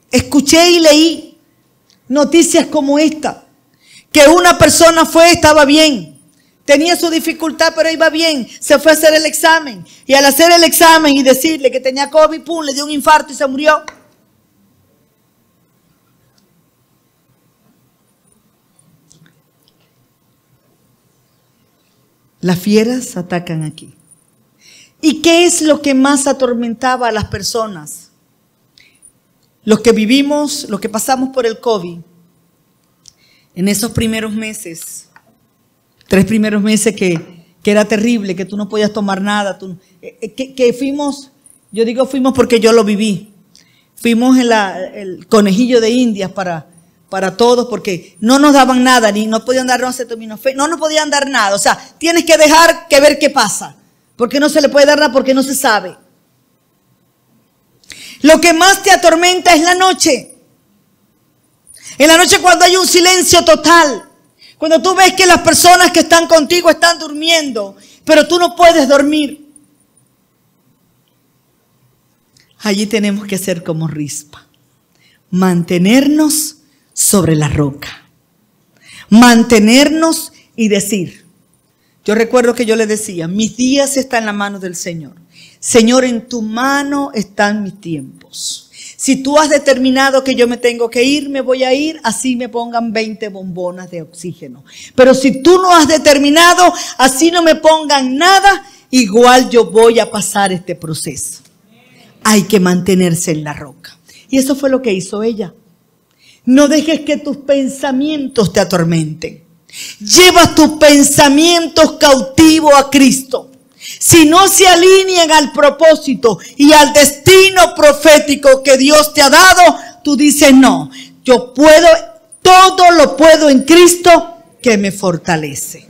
escuché y leí noticias como esta, que una persona estaba bien, tenía su dificultad, pero iba bien, se fue a hacer el examen, y al hacer el examen y decirle que tenía COVID, pum, le dio un infarto y se murió. Las fieras atacan aquí. ¿Y qué es lo que más atormentaba a las personas? Los que vivimos, los que pasamos por el COVID, en esos primeros meses, 3 primeros meses que era terrible, que tú no podías tomar nada, que fuimos, yo digo fuimos porque yo lo viví, fuimos en el conejillo de Indias para todos, porque no nos daban nada, ni no podían darnos acetaminofén, no nos podían dar nada, o sea, tienes que dejar que ver qué pasa, porque no se le puede dar nada, porque no se sabe. Lo que más te atormenta es la noche. En la noche cuando hay un silencio total. Cuando tú ves que las personas que están contigo están durmiendo, pero tú no puedes dormir. Allí tenemos que ser como Rispa. Mantenernos sobre la roca. Mantenernos y decir. Yo recuerdo que yo le decía, mis días están en la mano del Señor. Señor, en tu mano están mis tiempos. Si tú has determinado que yo me tengo que ir, me voy a ir, así me pongan 20 bombonas de oxígeno. Pero si tú no has determinado, así no me pongan nada, igual yo voy a pasar este proceso. Hay que mantenerse en la roca. Y eso fue lo que hizo ella. No dejes que tus pensamientos te atormenten. Lleva tus pensamientos cautivos a Cristo. Si no se alinean al propósito y al destino profético que Dios te ha dado, tú dices, no, yo puedo, todo lo puedo en Cristo que me fortalece.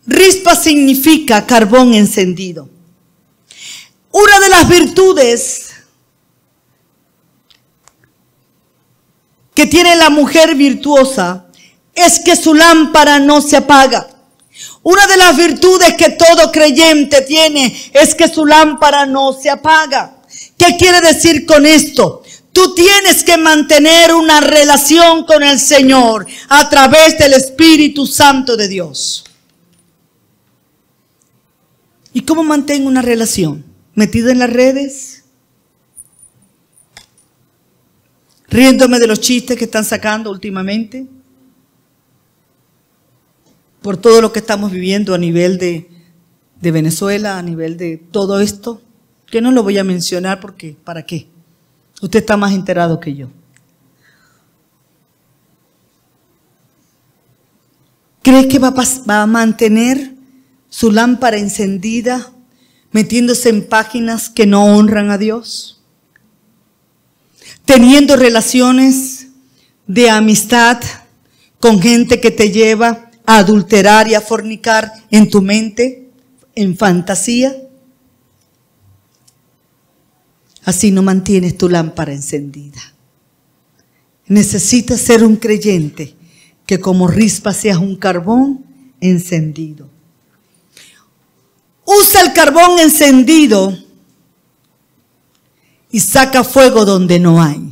Rispa significa carbón encendido. Una de las virtudes que tiene la mujer virtuosa es que su lámpara no se apaga. Una de las virtudes que todo creyente tiene es que su lámpara no se apaga. ¿Qué quiere decir con esto? Tú tienes que mantener una relación con el Señor a través del Espíritu Santo de Dios. ¿Y cómo mantengo una relación? ¿Metido en las redes? ¿Riéndome de los chistes que están sacando últimamente? Por todo lo que estamos viviendo a nivel de Venezuela, a nivel de todo esto, que no lo voy a mencionar porque, ¿para qué? Usted está más enterado que yo. ¿Cree que va a mantener su lámpara encendida metiéndose en páginas que no honran a Dios? Teniendo relaciones de amistad con gente que te lleva a adulterar y a fornicar en tu mente, en fantasía. Así no mantienes tu lámpara encendida. Necesitas ser un creyente que como Rispa seas un carbón encendido. Usa el carbón encendido y saca fuego donde no hay.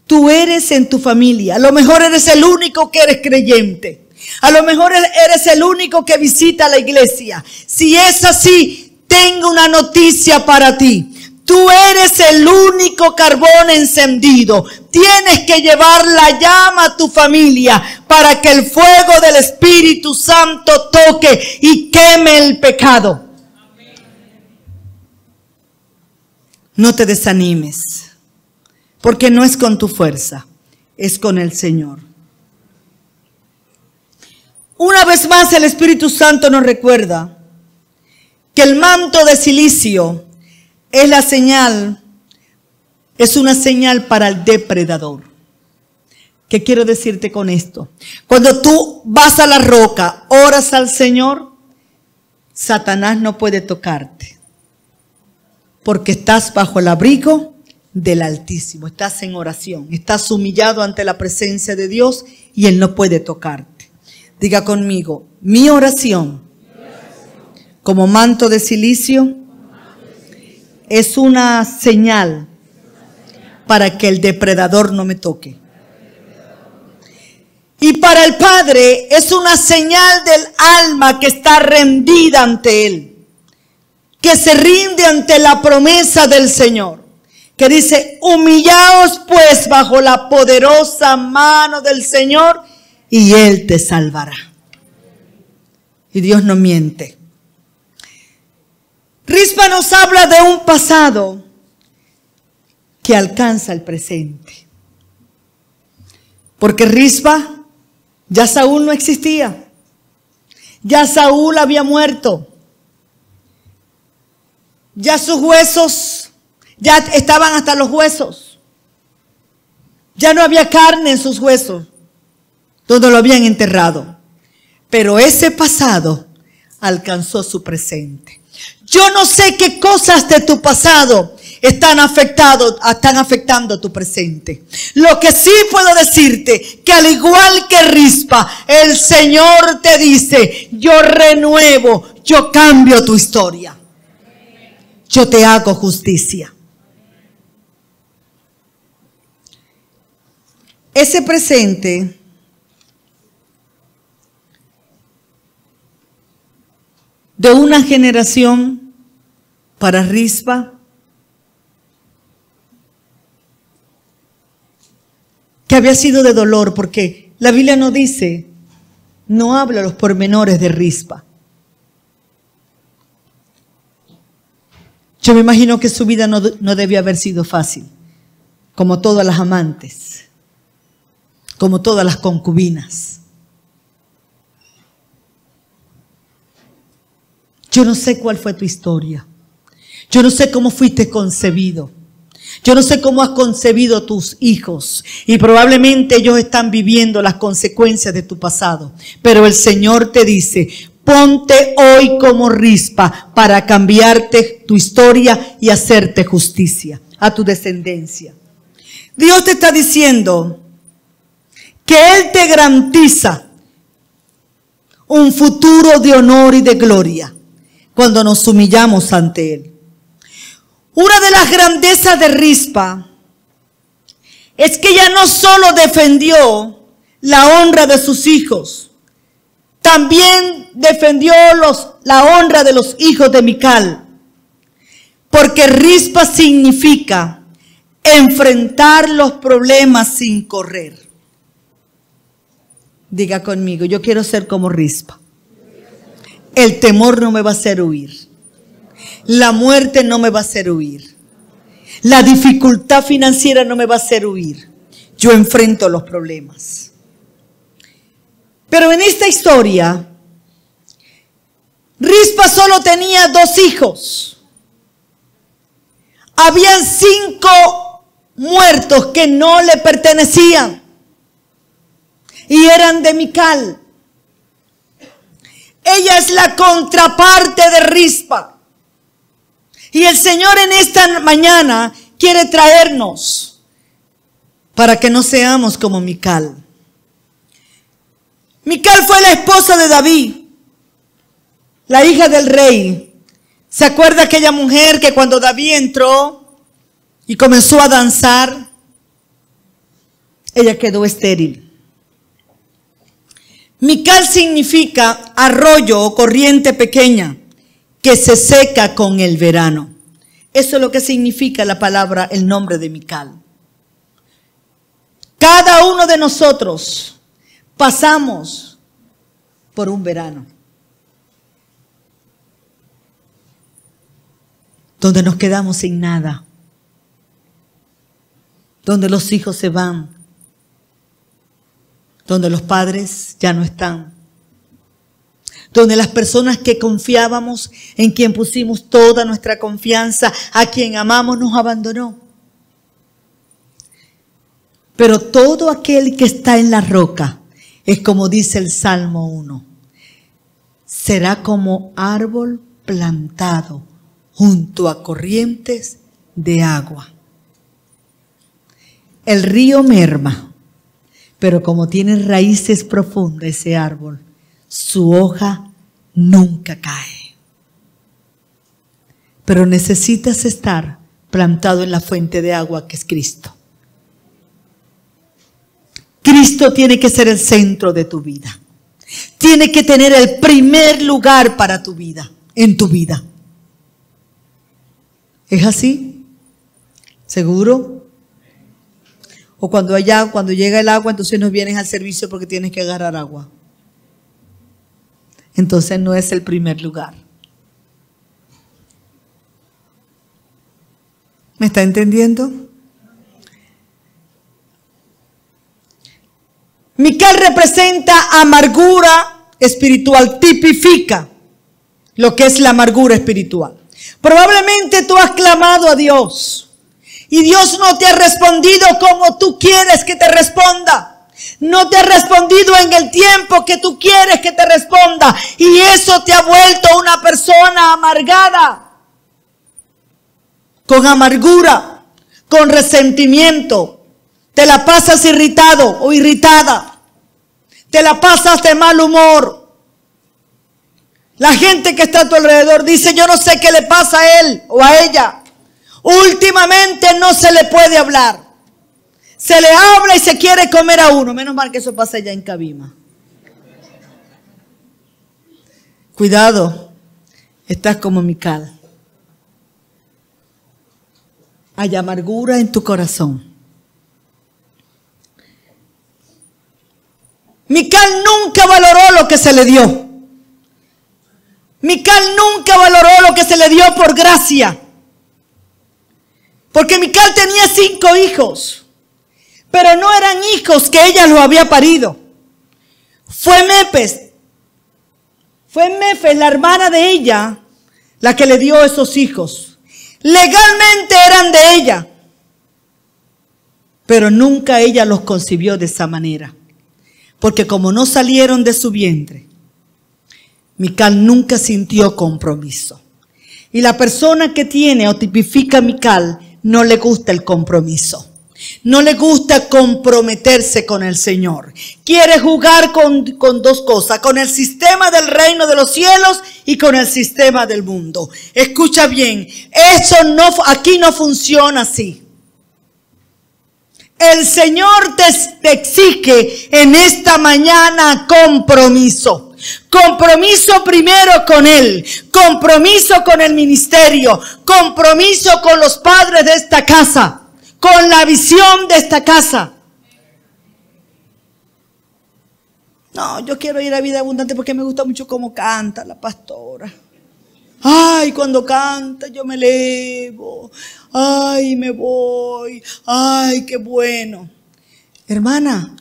Tú eres en tu familia, a lo mejor eres el único que eres creyente. A lo mejor eres el único que visita la iglesia. Si es así, tengo una noticia para ti. Tú eres el único carbón encendido. Tienes que llevar la llama a tu familia para que el fuego del Espíritu Santo toque y queme el pecado. No te desanimes, porque no es con tu fuerza, es con el Señor. Una vez más el Espíritu Santo nos recuerda que el manto de silicio es la señal, es una señal para el depredador. ¿Qué quiero decirte con esto? Cuando tú vas a la roca, oras al Señor, Satanás no puede tocarte. Porque estás bajo el abrigo del Altísimo. Estás en oración. Estás humillado ante la presencia de Dios y Él no puede tocarte. Diga conmigo, mi oración como manto de silicio es una señal para que el depredador no me toque. Y para el Padre es una señal del alma que está rendida ante Él, que se rinde ante la promesa del Señor, que dice, humillaos pues bajo la poderosa mano del Señor y Él te salvará. Y Dios no miente. Rispa nos habla de un pasado que alcanza el presente. Porque Rispa, ya Saúl no existía. Ya Saúl había muerto. Ya sus huesos, ya estaban hasta los huesos. Ya no había carne en sus huesos, donde lo habían enterrado. Pero ese pasado alcanzó su presente. Yo no sé qué cosas de tu pasado están afectando tu presente. Lo que sí puedo decirte, que al igual que Rispa, el Señor te dice, yo renuevo, yo cambio tu historia. Yo te hago justicia. Ese presente de una generación para Rispa, que había sido de dolor, porque la Biblia no dice, no habla los pormenores de Rispa. Yo me imagino que su vida no debía haber sido fácil, como todas las amantes, como todas las concubinas. Yo no sé cuál fue tu historia. Yo no sé cómo fuiste concebido. Yo no sé cómo has concebido tus hijos. Y probablemente ellos están viviendo las consecuencias de tu pasado. Pero el Señor te dice, ponte hoy como Rispa para cambiarte tu historia y hacerte justicia a tu descendencia. Dios te está diciendo que Él te garantiza un futuro de honor y de gloria cuando nos humillamos ante Él. Una de las grandezas de Rispa es que ella no solo defendió la honra de sus hijos, también defendió la honra de los hijos de Mical. Porque Rispa significa enfrentar los problemas sin correr. Diga conmigo, yo quiero ser como Rispa. El temor no me va a hacer huir. La muerte no me va a hacer huir. La dificultad financiera no me va a hacer huir. Yo enfrento los problemas. Pero en esta historia, Rispa solo tenía 2 hijos. Habían 5 muertos que no le pertenecían y eran de Mical. Ella es la contraparte de Rispa. Y el Señor en esta mañana quiere traernos para que no seamos como Mical. Mical fue la esposa de David, la hija del rey. ¿Se acuerda aquella mujer que cuando David entró y comenzó a danzar, ella quedó estéril? Mical significa arroyo o corriente pequeña que se seca con el verano. Eso es lo que significa la palabra, el nombre de Mical. Cada uno de nosotros pasamos por un verano donde nos quedamos sin nada, donde los hijos se van, donde los padres ya no están, donde las personas que confiábamos, en quien pusimos toda nuestra confianza, a quien amamos, nos abandonó. Pero todo aquel que está en la roca, es como dice el Salmo 1, será como árbol plantado junto a corrientes de agua. El río merma, pero como tiene raíces profundas ese árbol, su hoja nunca cae. Pero necesitas estar plantado en la fuente de agua que es Cristo. Cristo tiene que ser el centro de tu vida. Tiene que tener el primer lugar para tu vida, en tu vida. ¿Es así? ¿Seguro? O cuando llega el agua, entonces no vienes al servicio porque tienes que agarrar agua. Entonces no es el primer lugar. ¿Me está entendiendo? Mical representa amargura espiritual, tipifica lo que es la amargura espiritual. Probablemente tú has clamado a Dios y Dios no te ha respondido como tú quieres que te responda. No te ha respondido en el tiempo que tú quieres que te responda y eso te ha vuelto una persona amargada, con amargura, con resentimiento. Te la pasas irritado o irritada. Te la pasas de mal humor. La gente que está a tu alrededor dice, yo no sé qué le pasa a él o a ella. Últimamente no se le puede hablar. Se le habla y se quiere comer a uno. Menos mal que eso pasa allá en Cabima. Cuidado, estás como Mical. Hay amargura en tu corazón. Mical nunca valoró lo que se le dio. Mical nunca valoró lo que se le dio por gracia. Porque Mical tenía 5 hijos. Pero no eran hijos que ella los había parido. Fue Mefes, la hermana de ella, la que le dio esos hijos. Legalmente eran de ella. Pero nunca ella los concibió de esa manera. Porque como no salieron de su vientre, Mical nunca sintió compromiso. Y la persona que tiene o tipifica a Mical no le gusta el compromiso. No le gusta comprometerse con el Señor. Quiere jugar con dos cosas, con el sistema del reino de los cielos y con el sistema del mundo. Escucha bien, aquí no funciona así. El Señor te exige en esta mañana compromiso. Compromiso primero con Él. Compromiso con el ministerio. Compromiso con los padres de esta casa. Con la visión de esta casa. No, yo quiero ir a Vida Abundante porque me gusta mucho cómo canta la pastora. Ay, cuando canta yo me elevo. Ay, me voy. Ay, qué bueno. Hermana,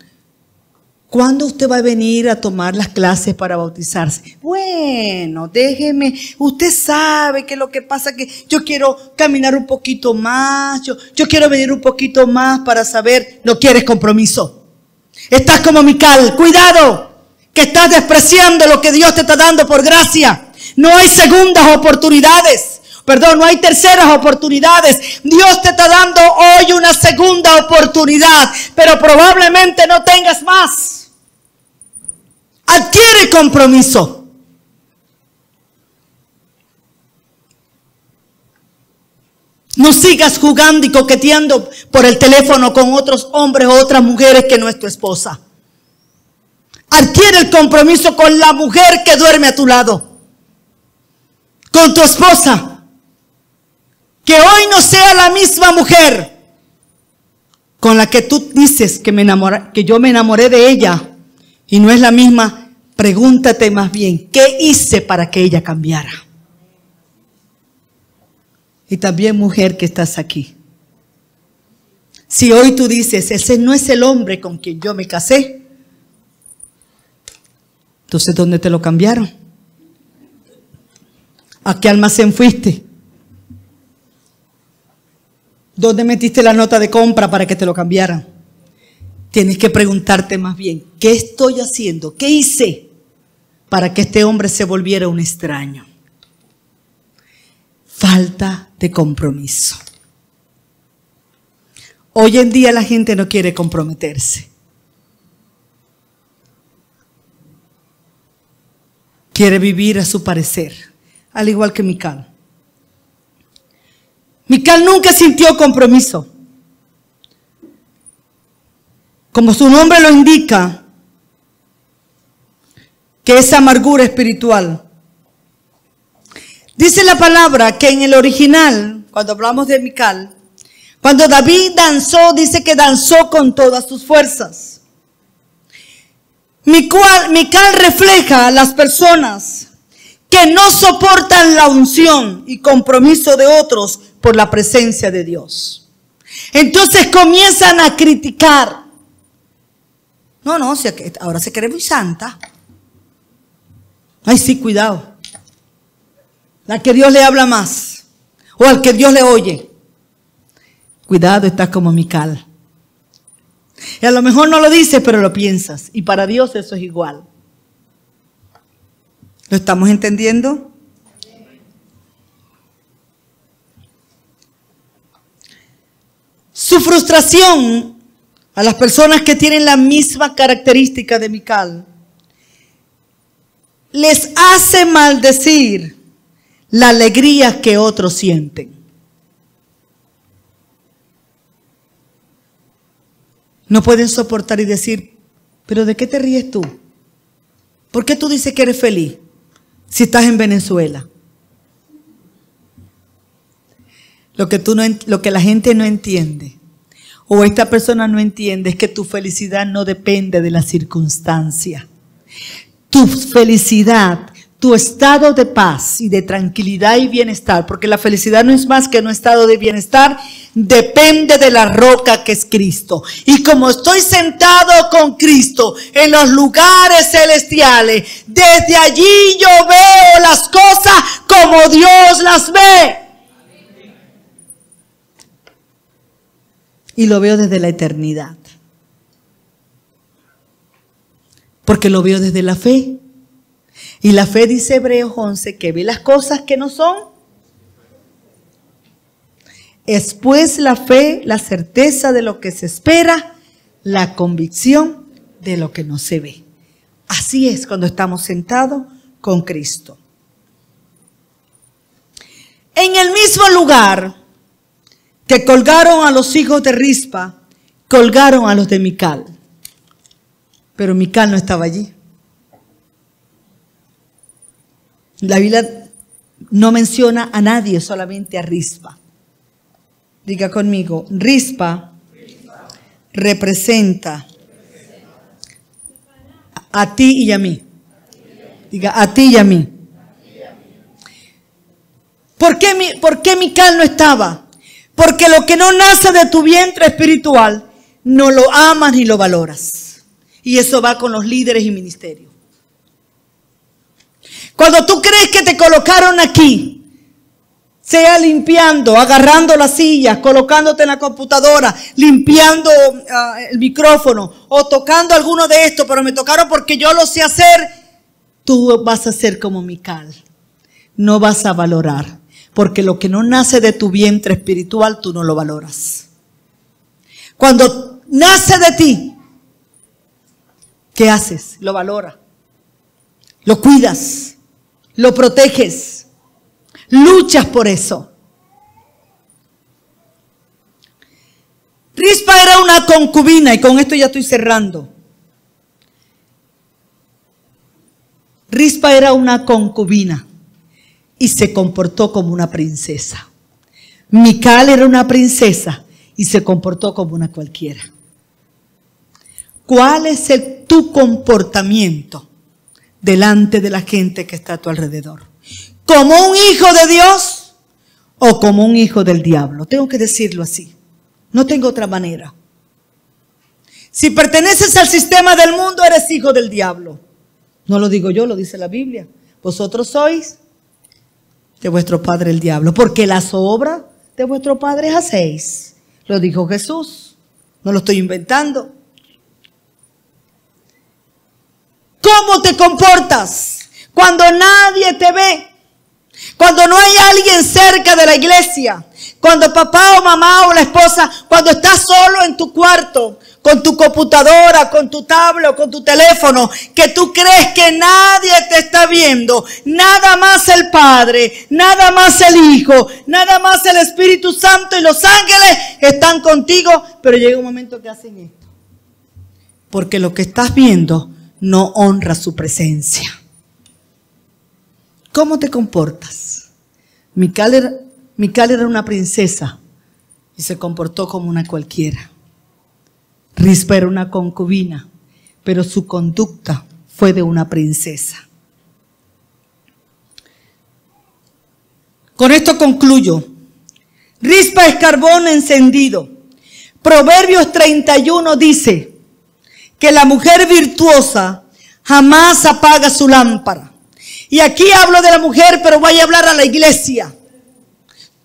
¿cuándo usted va a venir a tomar las clases para bautizarse? Bueno, déjeme. Usted sabe que lo que pasa es que yo quiero caminar un poquito más. Yo quiero venir un poquito más para saber. No quieres compromiso. Estás como Mical. Cuidado, que estás despreciando lo que Dios te está dando por gracia. No hay segundas oportunidades. No hay terceras oportunidades. Dios te está dando hoy una segunda oportunidad, pero probablemente no tengas más. Adquiere compromiso. No sigas jugando y coqueteando por el teléfono con otros hombres o otras mujeres que no es tu esposa. Adquiere el compromiso con la mujer que duerme a tu lado, con tu esposa. Que hoy no sea la misma mujer con la que tú dices que yo me enamoré de ella y no es la misma. Pregúntate más bien, ¿qué hice para que ella cambiara? Y también, mujer que estás aquí, si hoy tú dices, ese no es el hombre con quien yo me casé, entonces ¿dónde te lo cambiaron? ¿A qué almacén fuiste? ¿Dónde metiste la nota de compra para que te lo cambiaran? Tienes que preguntarte más bien, ¿qué estoy haciendo? ¿Qué hice para que este hombre se volviera un extraño? Falta de compromiso. Hoy en día la gente no quiere comprometerse. Quiere vivir a su parecer, al igual que Mical. Mical nunca sintió compromiso. Como su nombre lo indica, que es amargura espiritual. Dice la palabra que en el original, cuando hablamos de Mical, cuando David danzó, dice que danzó con todas sus fuerzas. Mical refleja a las personas que no soportan la unción y compromiso de otros por la presencia de Dios. Entonces comienzan a criticar. No, ahora se cree muy santa. Ay, sí, cuidado. La que Dios le habla más, o al que Dios le oye. Cuidado, estás como Mical. Y a lo mejor no lo dices, pero lo piensas. Y para Dios eso es igual. ¿Lo estamos entendiendo? Su frustración a las personas que tienen la misma característica de Mical les hace maldecir la alegría que otros sienten. No pueden soportar y decir, ¿pero de qué te ríes tú? ¿Por qué tú dices que eres feliz si estás en Venezuela? Lo que la gente no entiende, o esta persona no entiende, es que tu felicidad no depende de la circunstancia. Tu felicidad, tu estado de paz y de tranquilidad y bienestar, porque la felicidad no es más que un estado de bienestar, depende de la roca que es Cristo. Y como estoy sentado con Cristo en los lugares celestiales, desde allí yo veo las cosas como Dios las ve. Y lo veo desde la eternidad. Porque lo veo desde la fe. Y la fe, dice Hebreos 11, que ve las cosas que no son. Es pues la fe, la certeza de lo que se espera, la convicción de lo que no se ve. Así es cuando estamos sentados con Cristo. En el mismo lugar que colgaron a los hijos de Rispa, colgaron a los de Mical. Pero Mical no estaba allí. La Biblia no menciona a nadie, solamente a Rispa. Diga conmigo, Rispa representa a ti y a mí. Diga, a ti y a mí. ¿Por qué Mical no estaba? Porque lo que no nace de tu vientre espiritual, no lo amas ni lo valoras. Y eso va con los líderes y ministerios. Cuando tú crees que te colocaron aquí, sea limpiando, agarrando las sillas, colocándote en la computadora, limpiando el micrófono o tocando alguno de estos, pero me tocaron porque yo lo sé hacer, tú vas a ser como Mical. No vas a valorar, porque lo que no nace de tu vientre espiritual, tú no lo valoras. Cuando nace de ti, ¿qué haces? Lo valora, lo cuidas, lo proteges, luchas por eso. Rispa era una concubina, y con esto ya estoy cerrando, Rispa era una concubina y se comportó como una princesa. Mical era una princesa y se comportó como una cualquiera. ¿Cuál es tu comportamiento delante de la gente que está a tu alrededor? ¿Como un hijo de Dios o como un hijo del diablo? Tengo que decirlo así. No tengo otra manera. Si perteneces al sistema del mundo, eres hijo del diablo. No lo digo yo, lo dice la Biblia. Vosotros sois de vuestro padre el diablo, porque las obras de vuestro padre hacéis. Lo dijo Jesús. No lo estoy inventando. ¿Cómo te comportas cuando nadie te ve? Cuando no hay alguien cerca de la iglesia. Cuando papá o mamá o la esposa, cuando estás solo en tu cuarto, con tu computadora, con tu tablet o con tu teléfono, que tú crees que nadie te está viendo, nada más el Padre, nada más el Hijo, nada más el Espíritu Santo y los ángeles están contigo, pero llega un momento que hacen esto. Porque lo que estás viendo no honra su presencia. ¿Cómo te comportas? Mical era una princesa y se comportó como una cualquiera. Rispa era una concubina, pero su conducta fue de una princesa. Con esto concluyo. Rispa es carbón encendido. Proverbios 31 dice que la mujer virtuosa jamás apaga su lámpara. Y aquí hablo de la mujer, pero voy a hablar a la iglesia.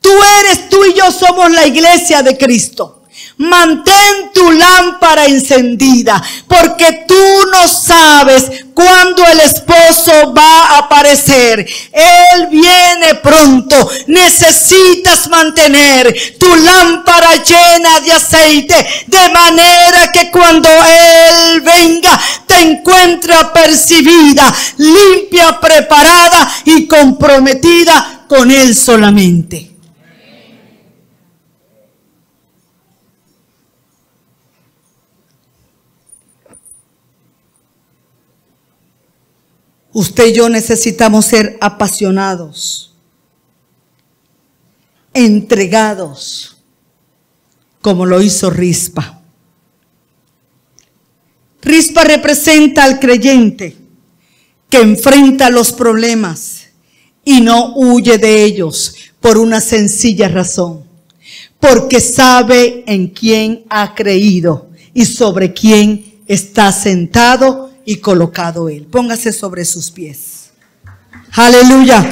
Tú y yo somos la iglesia de Cristo. Mantén tu lámpara encendida, porque tú no sabes cuándo el esposo va a aparecer. Él viene pronto. Necesitas mantener tu lámpara llena de aceite, de manera que cuando Él venga te encuentre apercibida, limpia, preparada y comprometida con Él solamente. Usted y yo necesitamos ser apasionados, entregados, como lo hizo Rispa. Rispa representa al creyente que enfrenta los problemas y no huye de ellos por una sencilla razón, porque sabe en quién ha creído y sobre quién está sentado y colocado Él. Póngase sobre sus pies. Aleluya.